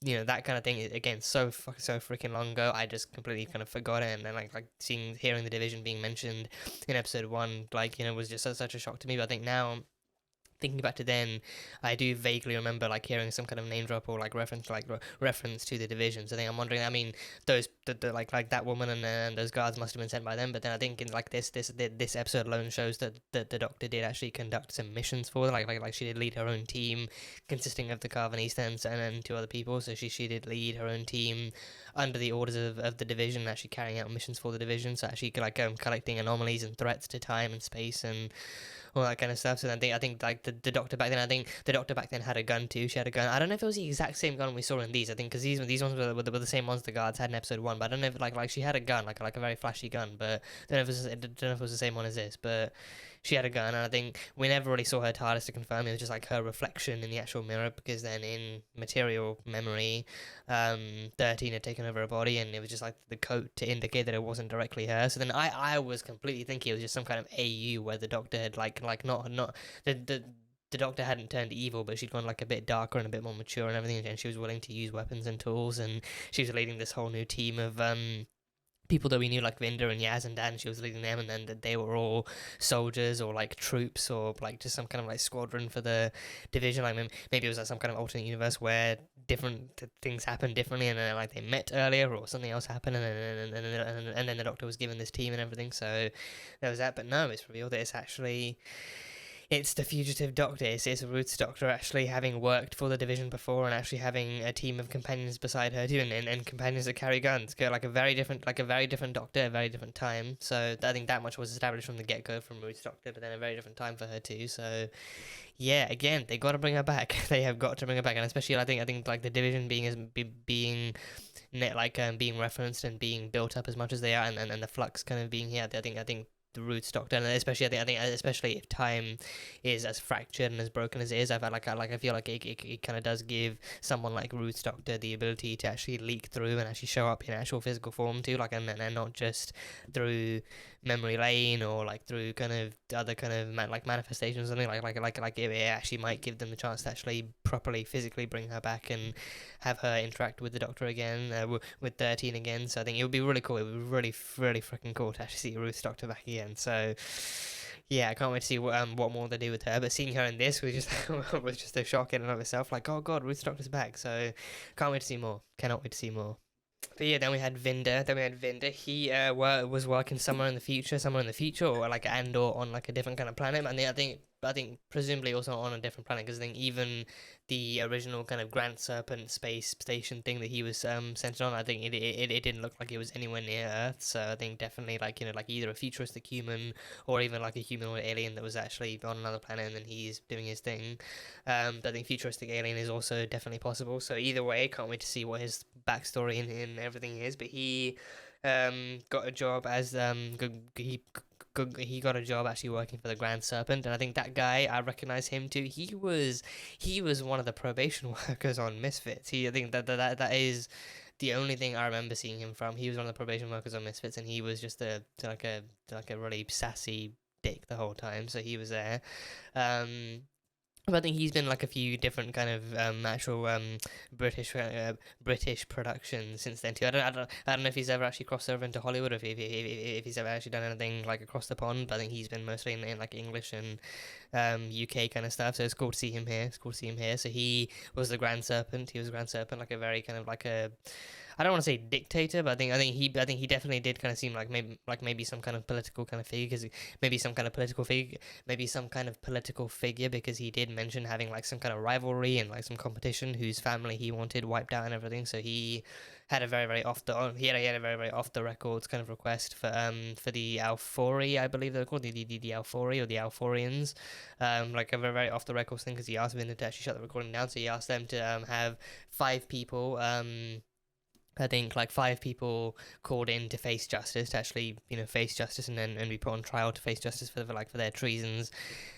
that kind of thing, again, so freaking long ago, I just completely kind of forgot it. And then like hearing the Division being mentioned in episode 1, like, was just such a shock to me. But I think now, thinking back to then, I do vaguely remember, like, hearing some kind of name drop or, like, reference to the Division. So I think I'm wondering, I mean, those like that woman and those guards must have been sent by them. But then I think in, like, this episode alone shows that the Doctor did actually conduct some missions for them. Like she did lead her own team consisting of the Carvanista and then 2 other people. So she did lead her own team under the orders of the Division, actually carrying out missions for the Division. So actually, like, collecting anomalies and threats to time and space and all that kind of stuff. So I think like the Doctor back then, I think the Doctor back then had a gun too. She had a gun. I don't know if it was the exact same gun we saw in these. I think because these ones were the same ones the guards had in episode 1. But I don't know if like she had a gun, like a very flashy gun. But I don't know if it was the same one as this. But she had a gun, and I think we never really saw her TARDIS to confirm. It was just like her reflection in the actual mirror, because then in material memory, 13 had taken over her body, and it was just like the coat to indicate that it wasn't directly her. So then I was completely thinking it was just some kind of AU where the Doctor had like not the Doctor hadn't turned evil, but she'd gone like a bit darker and a bit more mature and everything, and she was willing to use weapons and tools, and she was leading this whole new team of people that we knew, like Vinder and Yaz and Dan. She was leading them, and then that they were all soldiers or like troops or like just some kind of like squadron for the Division. Like maybe it was like some kind of alternate universe where different things happened differently, and then like they met earlier or something else happened, and then the Doctor was given this team and everything. So there was that. But no, it's revealed that it's the fugitive Doctor. It's Ruth's Doctor actually having worked for the Division before, and actually having a team of companions beside her too, and companions that carry guns. Like a very different Doctor, a very different time. So I think that much was established from the get-go from Ruth's Doctor, but then a very different time for her too. So yeah, again, they got to bring her back. They have got to bring her back, and especially I think like the Division being referenced and being built up as much as they are, and the Flux kind of being here. I think the Ruth's Doctor, and especially I think especially if time is as fractured and as broken as it is, I feel like it kind of does give someone like Ruth's Doctor the ability to actually leak through and actually show up in actual physical form too, like, and not just through memory lane or like through kind of other kind of manifestations or something. Like it actually might give them the chance to actually properly physically bring her back and have her interact with the Doctor again, with 13 again. So I think it would be really cool. It would be really freaking cool to actually see Ruth's Doctor back again. So yeah, I can't wait to see what more they do with her. But seeing her in this was just a shock in and of itself. Like, oh god, Ruth's Doctor's back. So can't wait to see more. Cannot wait to see more. But yeah, then we had Vinder. He was working somewhere in the future, or like or on like a different kind of planet. And I think presumably also on a different planet, because I think even the original kind of Grand Serpent space station thing that he was sent on, I think it didn't look like it was anywhere near Earth. So I think definitely like either a futuristic human or even like a humanoid alien that was actually on another planet and then he's doing his thing. I think futuristic alien is also definitely possible. So either way, can't wait to see what his backstory and everything is. But he got a job as he got a job actually working for the Grand Serpent, and I think that guy, I recognize him too. He was one of the probation workers on Misfits. I think that is the only thing I remember seeing him from. He was one of the probation workers on Misfits, and he was just like a really sassy dick the whole time. So he was there. But I think he's been like a few different kind of actual British productions since then too. I don't know if he's ever actually crossed over into Hollywood, or if he's ever actually done anything like across the pond. But I think he's been mostly in like English and UK kind of stuff. So it's cool to see him here. So he was the Grand Serpent. He was the Grand Serpent, like a very kind of like a, I don't want to say dictator, but I think he definitely did kind of seem like maybe some kind of political kind of figure, because maybe some kind of political figure, because he did mention having like some kind of rivalry and like some competition whose family he wanted wiped out and everything. So he had a very off the record kind of request for the Alfori, I believe they're called, the Alfori or the Alforians, like a very off the record thing, because he asked them to actually shut the recording down. So he asked them to have 5 people. I think like 5 people called in to face justice, to actually, face justice, and then be put on trial to face justice for their treasons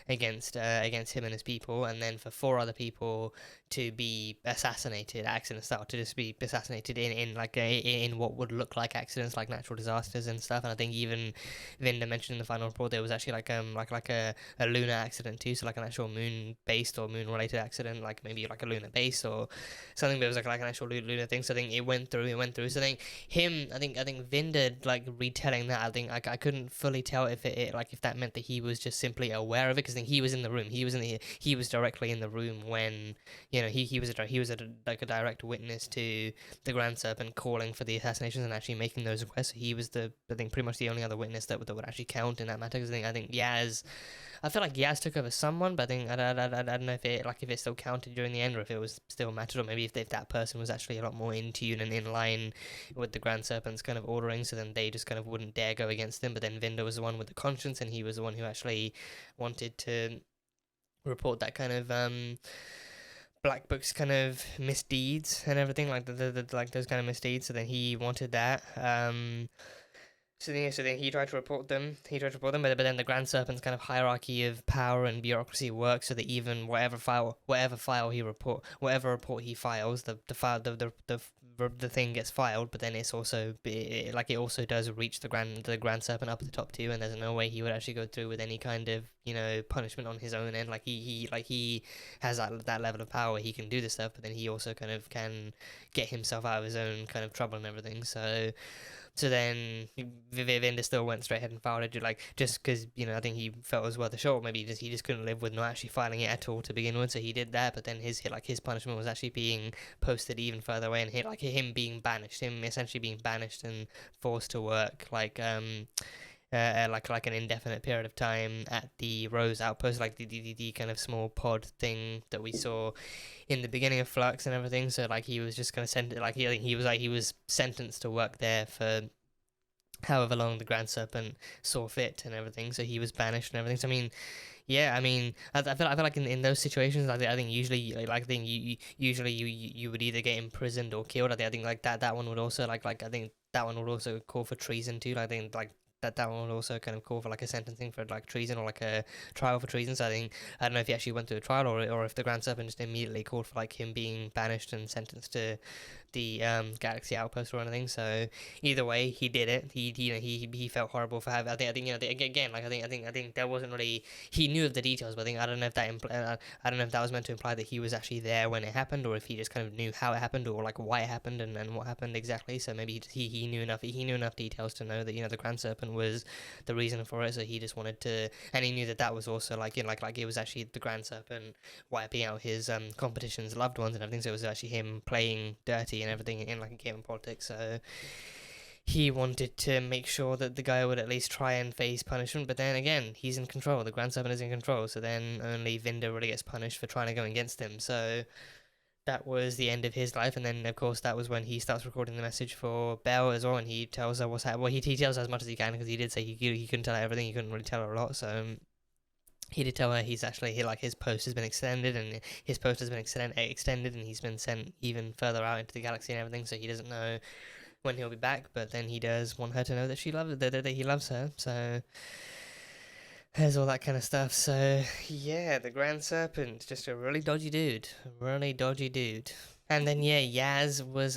against him and his people, and then for 4 other people to be assassinated, accident style, to just be assassinated in what would look like accidents, like natural disasters and stuff. And I think even Vinda mentioned in the final report there was actually like a lunar accident too, so like an actual moon based or moon related accident, like maybe like a lunar base or something, but it was like an actual lunar thing. So I think it went through. So I think Vinda, like retelling that, I think I couldn't fully tell if if that meant that he was just simply aware of it, because I think he was in the room. He was directly in the room when he was a direct witness to the Grand Serpent calling for the assassinations and actually making those requests. So he was I think pretty much the only other witness that would actually count in that matter. Because I think Yaz, I feel like Yaz took over someone, but I think I don't know if it still counted during the end, or if it was still mattered, or maybe if that person was actually a lot more in tune and in line with the Grand Serpent's kind of ordering, so then they just kind of wouldn't dare go against him. But then Vinda was the one with the conscience, and he was the one who actually wanted to report that kind of Black Book's kind of misdeeds and everything, like like those kind of misdeeds. So then he wanted that. So then he tried to report them. But then the Grand Serpent's kind of hierarchy of power and bureaucracy works so that even whatever report he files, the thing gets filed. But then it's also it also does reach the Grand Serpent up at the top too. And there's no way he would actually go through with any kind of punishment on his own end. Like he has that level of power. He can do this stuff, but then he also kind of can get himself out of his own kind of trouble and everything. So then Vinda still went straight ahead and filed it, just because, I think he felt it was worth a shot. Maybe he just couldn't live with not actually filing it at all to begin with, so he did that. But then his punishment was actually being posted even further away, and him being banished, him essentially being banished and forced to work like an indefinite period of time at the Rose Outpost, like the kind of small pod thing that we saw in the beginning of Flux and everything. So he was just kind of sent, he was sentenced to work there for however long the Grand Serpent saw fit and everything. So he was banished and everything. So I feel like in those situations, I think usually usually you would either get imprisoned or killed. I think that one would also I think that one would also call for treason too. I think that one would also kind of call for a sentencing for treason, or a trial for treason. So I don't know if he actually went through a trial, or if the Grand Serpent just immediately called for him being banished and sentenced to the Galaxy Outpost or anything. So either way, he did it. He felt horrible for having. I think I think there wasn't really, he knew of the details, but I don't know if that was meant to imply that he was actually there when it happened, or if he just kind of knew how it happened, or why it happened and what happened exactly. So maybe he knew enough details to know that the Grand Serpent was the reason for it. So he just wanted to, and he knew that was also it was actually the Grand Serpent wiping out his competition's loved ones and everything. So it was actually him playing dirty and everything in a game of politics. So he wanted to make sure that the guy would at least try and face punishment. But then again, he's in control. The Grand Serpent is in control. So then only Vinda really gets punished for trying to go against him. So that was the end of his life. And then of course that was when he starts recording the message for Belle as well, and he tells her what's happening. Well, he tells her as much as he can, because he did say he couldn't tell her everything. He couldn't really tell her a lot. So he did tell her he's actually his post has been extended, and and he's been sent even further out into the galaxy and everything. So he doesn't know when he'll be back, but then he does want her to know that he loves her. So there's all that kind of stuff. So yeah, the Grand Serpent, just a really dodgy dude, really dodgy dude. And then yeah, Yaz was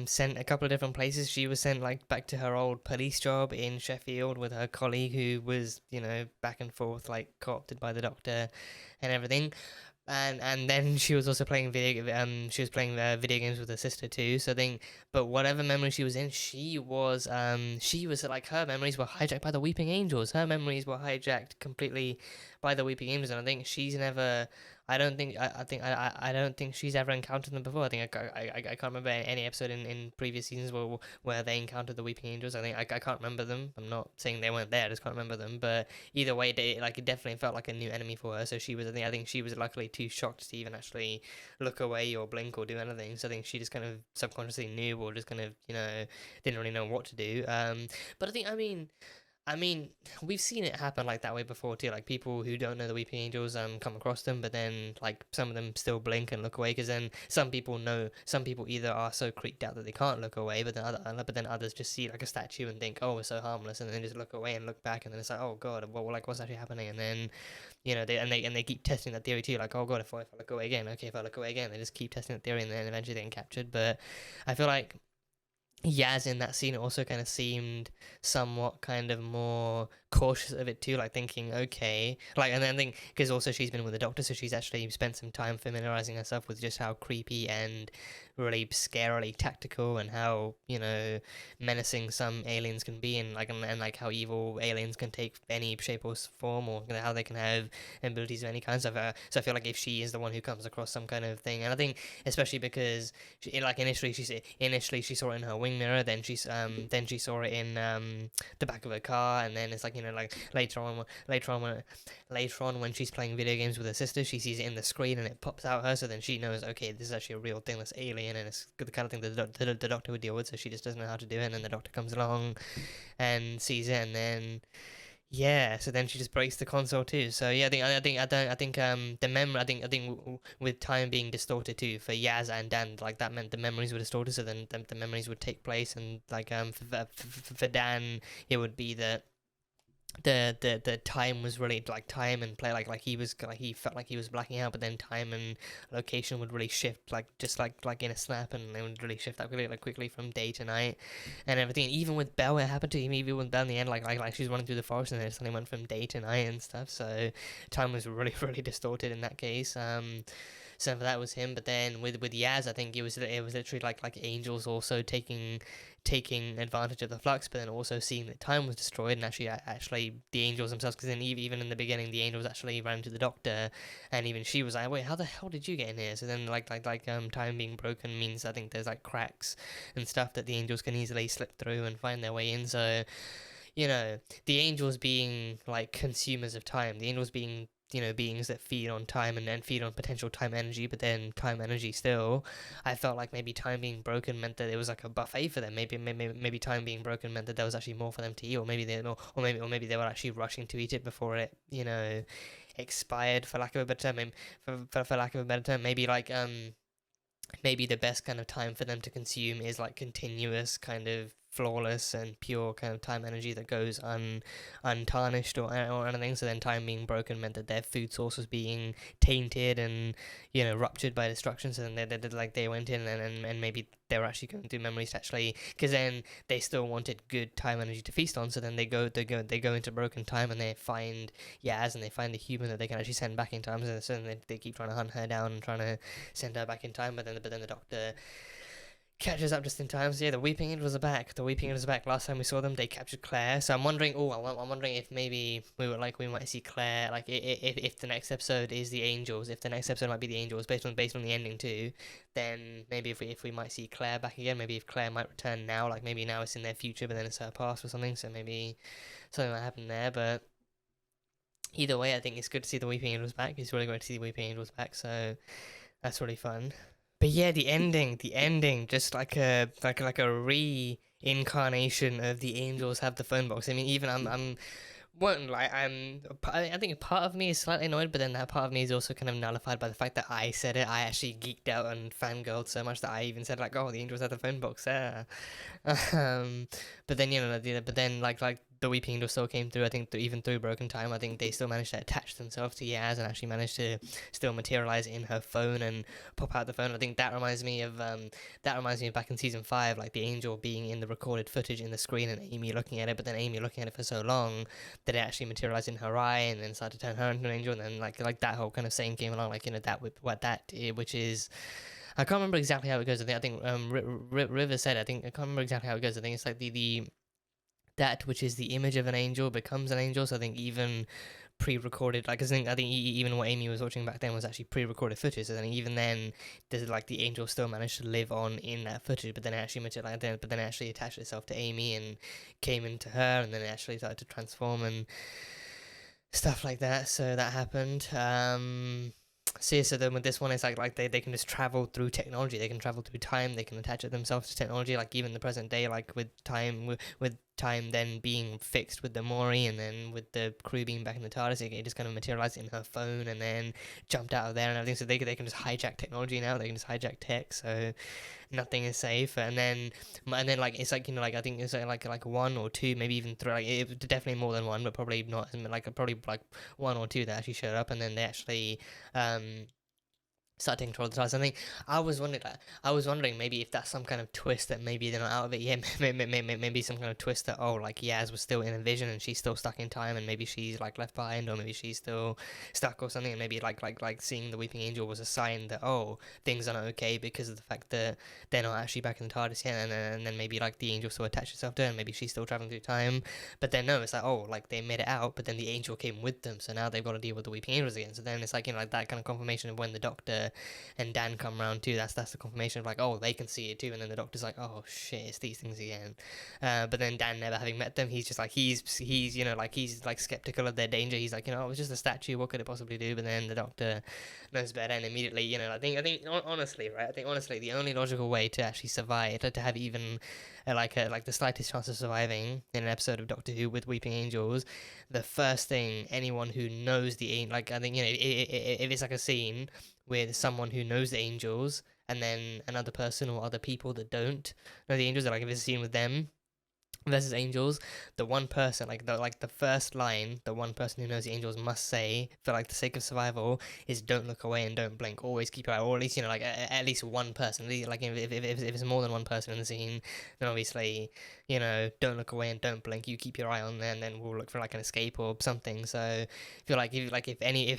sent a couple of different places. She was sent like back to her old police job in Sheffield with her colleague who was, you know, back and forth like co-opted by the Doctor and everything. And then she was also playing video games with her sister too. So then, but whatever memory she was in, she was like, her memories were hijacked by the Weeping Angels. Her memories were hijacked completely by the Weeping Angels, and I think she's never. I don't think she's ever encountered them before. I think I can't remember any episode in previous seasons where they encountered the Weeping Angels. I think I can't remember them. I'm not saying they weren't there. I just can't remember them. But either way, it definitely felt like a new enemy for her. So she was. I think she was luckily too shocked to even actually look away or blink or do anything. So I think she just kind of subconsciously knew, or just kind of, you know, didn't really know what to do. But I mean, we've seen it happen like that way before too. Like people who don't know the Weeping Angels come across them, but then like some of them still blink and look away, because then some people either are so creeped out that they can't look away, but then others just see like a statue and think, oh, it's so harmless, and then just look away and look back, and then it's like, oh god, what's actually happening? And then, you know, they keep testing that theory too, like, oh god, if I look away again, okay, if I look away again, they just keep testing that theory, and then eventually they get captured. But I feel like Yaz in that scene also kind of seemed somewhat kind of more cautious of it too, like thinking, okay, like, and then I think because also she's been with the Doctor, so she's actually spent some time familiarizing herself with just how creepy and really scarily tactical, and how, you know, menacing some aliens can be, and like how evil aliens can take any shape or form, or how they can have abilities of any kind. So I feel like if she is the one who comes across some kind of thing, and I think especially because initially she saw it in her wing mirror, then she saw it in the back of her car, and then it's like, you know, like later on when she's playing video games with her sister, she sees it in the screen and it pops out her, so then she knows, okay, this is actually a real thing, this alien, and it's the kind of thing that the Doctor would deal with, so she just doesn't know how to do it, and then the Doctor comes along and sees it, and then yeah, so then she just breaks the console too. So yeah, I think the memory, I think with time being distorted too for Yaz and Dan, like that meant the memories were distorted, so then the memories would take place, and like for Dan, it would be that the time was really like time and play, like he felt like he was blacking out, but then time and location would really shift like in a snap, and they would really shift that quickly from day to night and everything. And even with Belle, it happened to him. Even with Belle in the end, like she's running through the forest, and then it suddenly went from day to night and stuff. So time was really distorted in that case. So that was him. But then with Yaz, I think it was literally like angels also taking advantage of the flux, but then also seeing that time was destroyed, and actually the angels themselves, because then even in the beginning the angels actually ran to the Doctor, and even she was like, wait, how the hell did you get in here? So then like time being broken means, I think there's like cracks and stuff that the angels can easily slip through and find their way in. So, you know, the angels being like consumers of time, the angels being, you know, beings that feed on time and feed on potential time energy, but then time energy still, I felt like maybe time being broken meant that it was like a buffet for them. Maybe time being broken meant that there was actually more for them to eat, or maybe they were actually rushing to eat it before it, you know, expired, for lack of a better term. For lack of a better term, maybe like maybe the best kind of time for them to consume is like continuous kind of flawless and pure kind of time energy that goes untarnished or anything. So then time being broken meant that their food source was being tainted and, you know, ruptured by destruction. So then they went in and maybe they were actually going through memories to actually, because then they still wanted good time energy to feast on. So then they go into broken time, and they find Yaz, and they find the human that they can actually send back in time. So then they keep trying to hunt her down and trying to send her back in time. But then the Doctor catches up just in time. So yeah, the Weeping Angels are back. Last time we saw them, they captured Claire. So I'm wondering if maybe we might see Claire, like if the next episode is the Angels, if the next episode might be the Angels based on the ending too, then maybe if we might see Claire back again, maybe if Claire might return now, like maybe now it's in their future, but then it's her past or something. So maybe something might happen there. But either way, I think it's good to see the Weeping Angels back. It's really great to see the Weeping Angels back. So that's really fun. But yeah, the ending, just like a reincarnation of the angels have the phone box. I mean, even I think part of me is slightly annoyed, but then that part of me is also kind of nullified by the fact that I said it. I actually geeked out and fangirled so much that I even said like, oh, the angels have the phone box there. But then, you know, like the Weeping Angel still came through. I think even through Broken Time, I think they still managed to attach themselves to Yaz and actually managed to still materialize in her phone and pop out the phone. I think that reminds me of back in season 5, like the angel being in the recorded footage in the screen and Amy looking at it, but then Amy looking at it for so long that it actually materialized in her eye and then started to turn her into an angel, and then like that whole kind of saying came along, like, you know, that with what that did, which is, I can't remember exactly how it goes. I think River said, I can't remember exactly how it goes. I think it's like the that which is the image of an angel becomes an angel. So I think even pre-recorded, like I think even what Amy was watching back then was actually pre-recorded footage. So then even then, there's like the angel still managed to live on in that footage, but then it actually actually attached itself to Amy and came into her, and then it actually started to transform and stuff like that. So that happened. So then with this one, it's like they can just travel through technology, they can travel through time, they can attach it themselves to technology, like even the present day, like with time then being fixed with the Maury, and then with the crew being back in the TARDIS, it just kind of materialized in her phone and then jumped out of there and everything. So they can just hijack technology now, they can just hijack tech, so nothing is safe. And then like it's like, you know, like I think it's like one or two, maybe even three, like it definitely more than one, but probably not, like probably like one or two that actually showed up, and then they actually start taking control of the TARDIS. I think I was wondering maybe if that's some kind of twist, that maybe they're not out of it yet. Maybe some kind of twist that, oh, like Yaz was still in a vision and she's still stuck in time, and maybe she's like left behind, or maybe she's still stuck or something, and maybe like seeing the Weeping Angel was a sign that, oh, things are not okay because of the fact that they're not actually back in the TARDIS yet, and then maybe like the angel still attached itself to her, and maybe she's still traveling through time. But then no, it's like, oh, like they made it out, but then the angel came with them, so now they've got to deal with the Weeping Angels again. So then it's like, you know, like that kind of confirmation of when the Doctor and Dan come around too, that's the confirmation of like, oh, they can see it too, and then the Doctor's like, oh shit, it's these things again. But then Dan, never having met them, he's just like, he's you know, like he's like skeptical of their danger. He's like, you know, it was just a statue, what could it possibly do? But then the Doctor knows better, and immediately, you know, I think honestly, the only logical way to actually survive, to have even like the slightest chance of surviving in an episode of Doctor Who with Weeping Angels, the first thing anyone who knows like, I think, you know, if it's like a scene with someone who knows the angels and then another person or other people that don't know the angels, like if it's a scene with them versus angels, the one person, like the first line, the one person who knows the angels must say for like the sake of survival is, don't look away and don't blink, always keep your eye, or at least, you know, like at least one person, like if it's more than one person in the scene, then obviously, you know, don't look away and don't blink, you keep your eye on there, and then we'll look for like an escape or something. So I feel like if any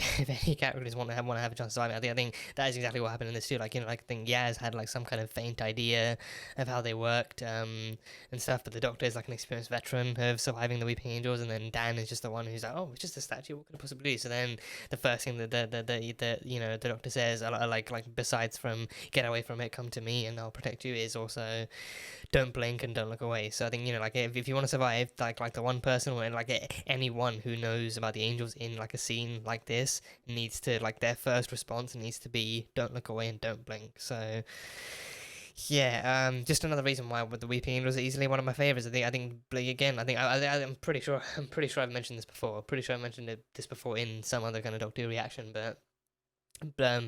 characters want to have a chance to survive, I think that is exactly what happened in this too. Like, you know, like I think Yaz had like some kind of faint idea of how they worked and stuff, but the Doctor is like an experienced veteran of surviving the Weeping Angels, and then Dan is just the one who's like, oh, it's just a statue, what could it possibly do? So then the first thing that the you know, the Doctor says, like besides from get away from it, come to me and I'll protect you, is also don't blink and don't look away. So I think, you know, like if you want to survive, like the one person, or like anyone who knows about the angels in like a scene like this needs to, like, their first response needs to be don't look away and don't blink. So yeah, just another reason why with the Weeping Angels are easily one of my favorites. I'm pretty sure I've mentioned this before. Pretty sure I mentioned this before in some other kind of Doctor Who reaction, but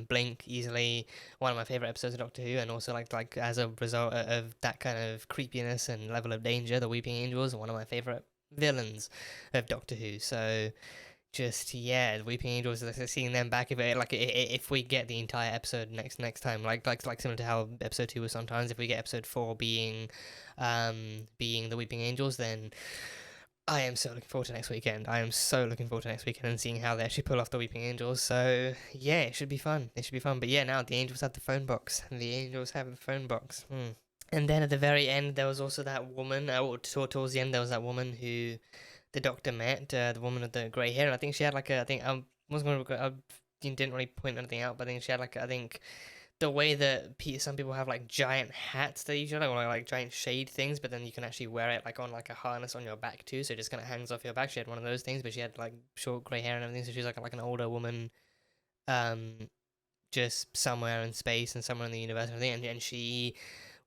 Blink, easily one of my favorite episodes of Doctor Who, and also like as a result of that kind of creepiness and level of danger, the Weeping Angels are one of my favorite villains of Doctor Who. So just, yeah, the Weeping Angels, seeing them back, if we get the entire episode next time, like similar to how episode 2 was sometimes, if we get episode 4 being the Weeping Angels, then I am so looking forward to next weekend. I am so looking forward to next weekend and seeing how they actually pull off the Weeping Angels. So yeah, it should be fun. But yeah, now the angels have the phone box. And then at the very end, there was also that woman, towards the end, there was that woman who the Doctor met, the woman with the grey hair, and I think she had like I didn't really point anything out, but I think she had like, I think the way that some people have like giant hats they usually, or like giant shade things, but then you can actually wear it like on like a harness on your back too, so it just kind of hangs off your back. She had one of those things, but she had like short grey hair and everything, so she's like an older woman, just somewhere in space and somewhere in the universe and everything, and she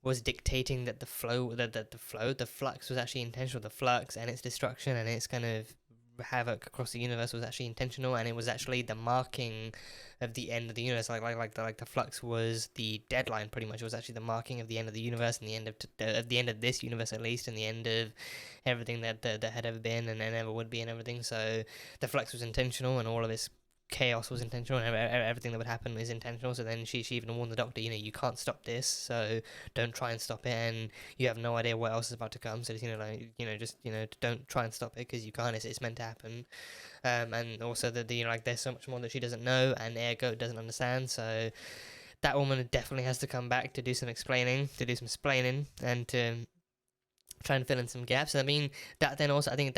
was dictating that the flux was actually intentional, the flux and its destruction and its kind of havoc across the universe was actually intentional, and it was actually the marking of the end of the universe. Like the Flux was the deadline, pretty much. It was actually the marking of the end of the universe, and the end of the end of this universe at least, and the end of everything that had ever been and ever would be and everything. So the Flux was intentional, and all of its chaos was intentional, and everything that would happen was intentional. So then she even warned the Doctor, you can't stop this, so don't try and stop it, and you have no idea what else is about to come, so just don't try and stop it, because you can't. It's meant to happen. And also that there's so much more that she doesn't know and ergo doesn't understand, so that woman definitely has to come back to do some explaining, and to try and fill in some gaps. And I mean that then also I think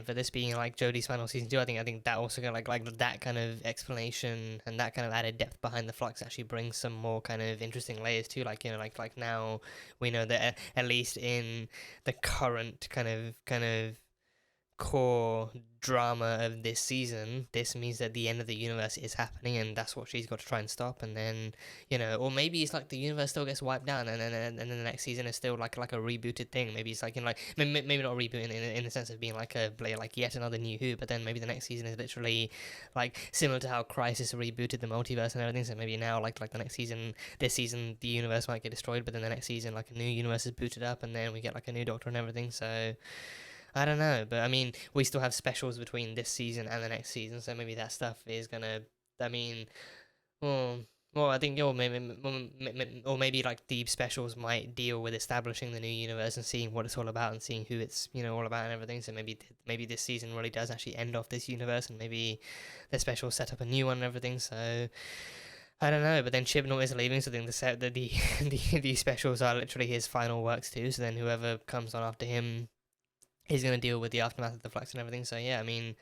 for this being like Jodie's final season 2, I think that also like that kind of explanation and that kind of added depth behind the Flux actually brings some more kind of interesting layers too. Like now we know that at least in the current kind of core drama of this season, this means that the end of the universe is happening, and that's what she's got to try and stop. And then or maybe it's like the universe still gets wiped down, and then the next season is still like a rebooted thing. Maybe it's like maybe not rebooting in the sense of being like yet another New Who, but then maybe the next season is literally like similar to how Crisis rebooted the multiverse and everything. So maybe now like the next season, this season the universe might get destroyed, but then the next season like a new universe is booted up, and then we get like a new Doctor and everything. So I don't know, but I mean, we still have specials between this season and the next season, so maybe that stuff is gonna. I mean, I think maybe like the specials might deal with establishing the new universe and seeing what it's all about and seeing who it's all about and everything. So maybe this season really does actually end off this universe, and maybe the specials set up a new one and everything. So I don't know, but then Chibnall is leaving, so then the specials are literally his final works too. So then whoever comes on after him, he's going to deal with the aftermath of the Flux and everything. So yeah, I mean,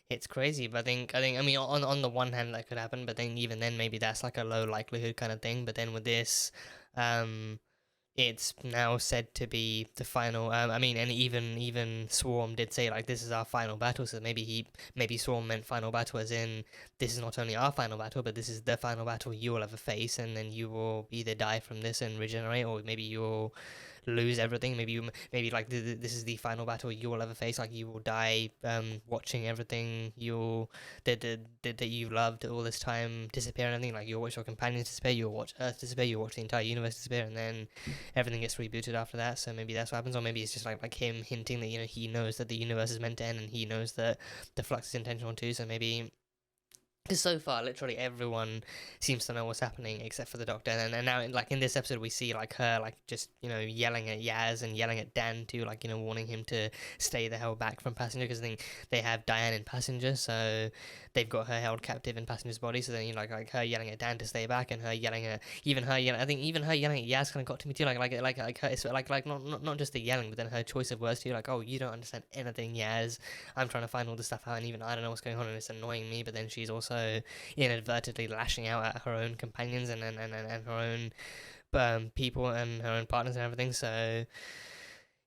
it's crazy, but I mean, on the one hand that could happen, but then even then maybe that's like a low likelihood kind of thing. But then with this, it's now said to be the final. I mean, and even Swarm did say like this is our final battle. So maybe Swarm meant final battle as in this is not only our final battle, but this is the final battle you will ever face, and then you will either die from this and regenerate, or maybe you'll lose everything. Maybe like this is the final battle you will ever face. Like you will die watching everything that you loved all this time disappear and everything. Like you'll watch your companions disappear, you'll watch Earth disappear, you'll watch the entire universe disappear, and then everything gets rebooted after that. So maybe that's what happens, or maybe it's just like him hinting that he knows that the universe is meant to end, and he knows that the Flux is intentional too. So maybe. Because so far, literally everyone seems to know what's happening except for the Doctor, and now, like in this episode, we see like her, like just yelling at Yaz and yelling at Dan too, like warning him to stay the hell back from Passenger, because I think they have Diane in Passenger, so they've got her held captive in Passenger's body. So then like her yelling at Dan to stay back, and her yelling at I think even her yelling at Yaz kind of got to me too, like her, it's like not just the yelling, but then her choice of words too, like, oh, you don't understand anything, Yaz. I'm trying to find all this stuff out, and even I don't know what's going on, and it's annoying me. But then she's also inadvertently lashing out at her own companions and her own people and her own partners and everything. So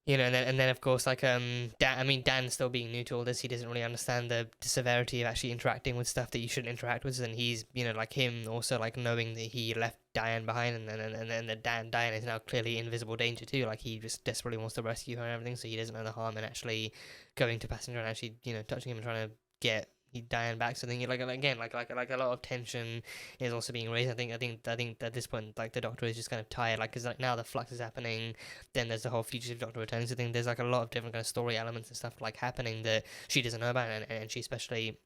and then of course like Dan still being new to all this, he doesn't really understand the severity of actually interacting with stuff that you shouldn't interact with. So then he's like him also like knowing that he left Diane behind, and then that Diane is now clearly invisible danger too. Like he just desperately wants to rescue her and everything, so he doesn't know the harm in actually going to Passenger and actually touching him and trying to get Diane back. So then like a lot of tension is also being raised. I think at this point like the Doctor is just kind of tired, like because like now the Flux is happening, then there's the whole fugitive Doctor returning. So I think there's like a lot of different kind of story elements and stuff like happening that she doesn't know about, and she especially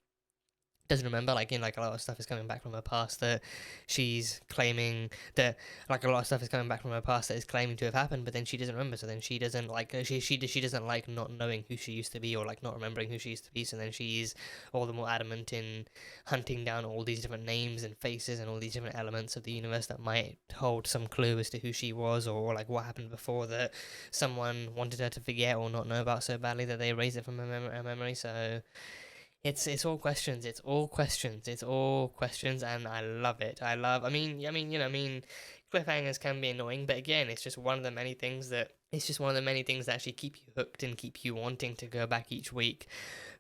doesn't remember. Like a lot of stuff is coming back from her past that she's claiming that a lot of stuff is coming back from her past that is claiming to have happened, but then she doesn't remember. So then she doesn't like she doesn't like not knowing who she used to be, or like not remembering who she used to be. So then she's all the more adamant in hunting down all these different names and faces and all these different elements of the universe that might hold some clue as to who she was, or like what happened before that someone wanted her to forget or not know about so badly that they erased it from her memory. So it's all questions, and I love it. I mean, cliffhangers can be annoying, but again, it's just one of the many things that actually keep you hooked and keep you wanting to go back each week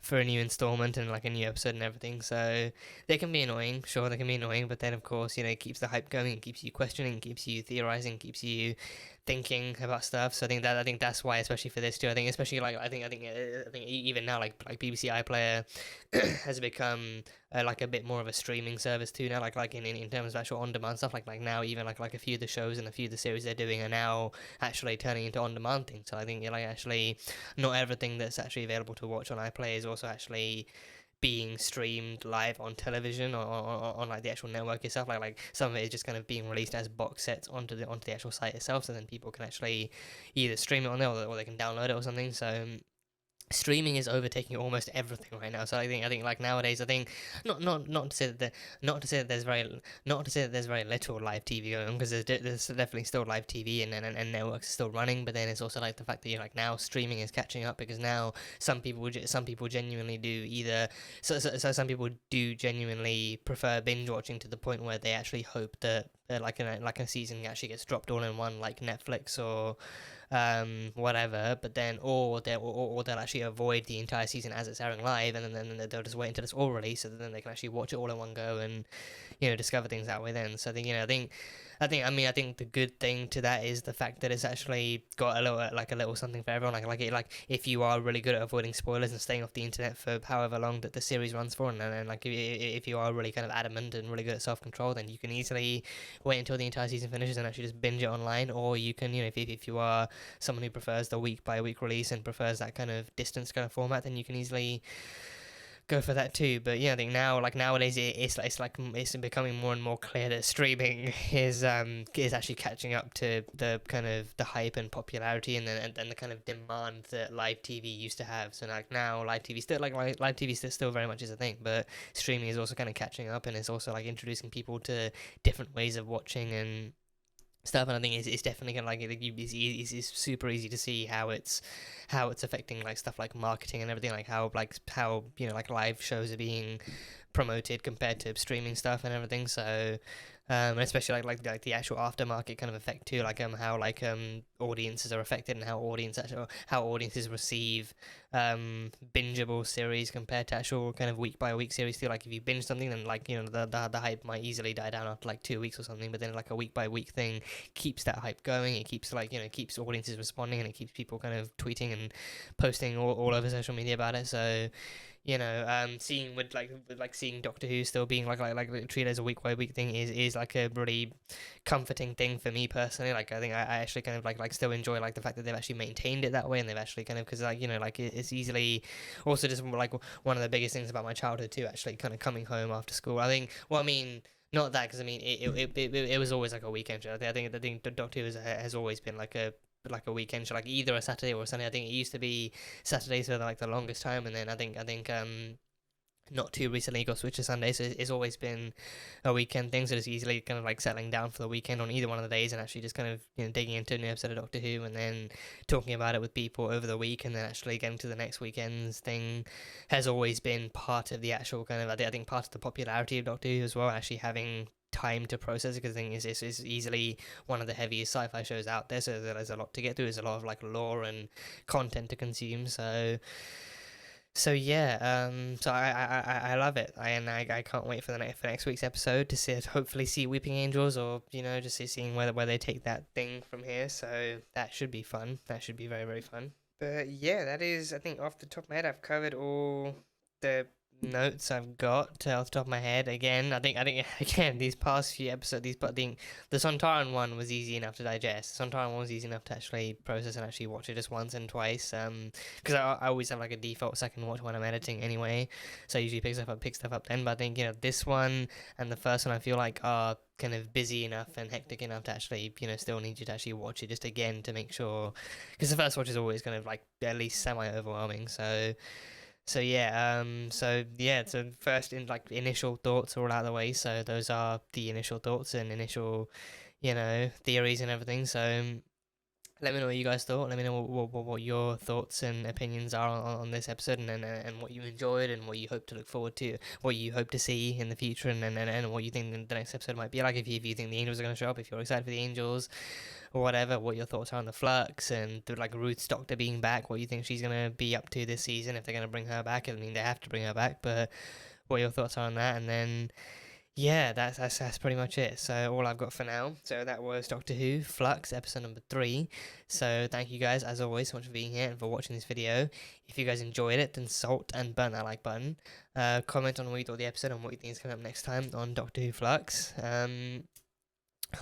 for a new installment and like a new episode and everything. So they can be annoying, sure, they can be annoying, but then of course, you know, it keeps the hype going, it keeps you questioning, keeps you theorizing, keeps you thinking about stuff. So I think that's why, especially for this too. I think especially like I think even now like BBC iPlayer has become like a bit more of a streaming service too now. Like in terms of actual on demand stuff. Like now even like a few of the shows and a few of the series they're doing are now actually turning into on demand things. So I think like actually not everything that's actually available to watch on iPlayer is also actually being streamed live on television or on like the actual network itself. Like some of it is just kind of being released as box sets onto the actual site itself, so then people can actually either stream it on there or they can download it or something. So streaming is overtaking almost everything right now. So I think like nowadays, I think not to say that there's very little live TV going on, because there's definitely still live TV and networks are still running. But then it's also like the fact that you're like now streaming is catching up, because now some people genuinely do either so some people do genuinely prefer binge watching to the point where they actually hope that like a season actually gets dropped all in one, like Netflix or whatever, but then or they'll actually avoid the entire season as it's airing live, and then they'll just wait until it's all released, so that then they can actually watch it all in one go and, you know, discover things that way then. So I think, you know, I think the good thing to that is the fact that it's actually got a little something for everyone. Like if you are really good at avoiding spoilers and staying off the internet for however long that the series runs for, and then like if you are really kind of adamant and really good at self-control, then you can easily wait until the entire season finishes and actually just binge it online. Or you can, you know, if you are someone who prefers the week by week release and prefers that kind of distance kind of format, then you can easily go for that too. But yeah, I think now, like nowadays, it's becoming more and more clear that streaming is actually catching up to the kind of the hype and popularity and the kind of demand that live TV used to have. So like now, live TV still very much is a thing, but streaming is also kind of catching up, and it's also like introducing people to different ways of watching and stuff. And I think it's definitely gonna it's super easy to see how it's affecting like stuff like marketing and everything, like how you know, like live shows are being promoted compared to streaming stuff and everything. So and especially like the actual aftermarket kind of effect too, like how audiences are affected and how audiences receive bingeable series compared to actual kind of week by week series too. Like if you binge something, then like, you know, the hype might easily die down after like 2 weeks or something, but then like a week by week thing keeps that hype going. It keeps, like, you know, keeps audiences responding, and it keeps people kind of tweeting and posting all over social media about it. So, you know, seeing Doctor Who still being like treated as a week by week thing is like a really comforting thing for me personally. Like I think I actually kind of like still enjoy like the fact that they've actually maintained it that way, and they've actually kind of, because like, you know, like it's easily also just like one of the biggest things about my childhood too, actually kind of coming home after school. I think, well, I mean, not that, because I mean it was always like a weekend show. I think the Doctor Who has always been like a weekend show, like either a Saturday or a Sunday. I think it used to be Saturdays for like the longest time, and then I think not too recently got switched to Sunday, so it's always been a weekend thing. So it's easily kind of like settling down for the weekend on either one of the days, and actually just kind of, you know, digging into a new episode of Doctor Who and then talking about it with people over the week, and then actually getting to the next weekend's thing has always been part of the actual kind of, I think part of the popularity of Doctor Who as well, actually having time to process it, because the thing is it's easily one of the heaviest sci-fi shows out there, so there's a lot to get through. There's a lot of like lore and content to consume, so yeah, so I love it. I can't wait for the next week's episode to hopefully see Weeping Angels, or, you know, just seeing where they take that thing from here. So that should be fun. That should be very, very fun. But yeah, that is, I think, off the top of my head, I've covered all the notes I've got off the top of my head. Again, I think again, these past few episodes, the Sontaran one was easy enough to digest. The Sontaran one was easy enough to actually process and actually watch it just once and twice. Because I always have like a default second watch when I'm editing anyway, so I usually pick stuff up then. But I think, you know, this one and the first one I feel like are kind of busy enough and hectic enough to actually, you know, still need you to actually watch it just again to make sure, because the first watch is always kind of like at least semi overwhelming. So yeah, so first initial thoughts are all out of the way. So those are the initial thoughts and initial, you know, theories and everything. So Let me know what you guys thought. Let me know what your thoughts and opinions are on this episode, and what you enjoyed, and what you hope to look forward to, what you hope to see in the future, and what you think the next episode might be like. If you think the angels are going to show up, if you're excited for the angels, or whatever, what your thoughts are on the Flux, and like Ruth's doctor being back, what you think she's going to be up to this season, if they're going to bring her back. I mean, they have to bring her back, but what your thoughts are on that, and then... yeah, that's pretty much it. So all I've got for now. So that was Doctor Who Flux episode number 3. So thank you guys as always so much for being here and for watching this video. If you guys enjoyed it, then salt and burn that like button. Comment on what you thought of the episode and what you think is coming up next time on Doctor Who Flux.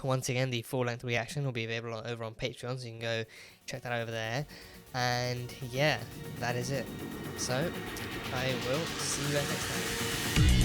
Once again, the full-length reaction will be available over on Patreon, so you can go check that over there. And yeah, that is it. So I will see you guys next time.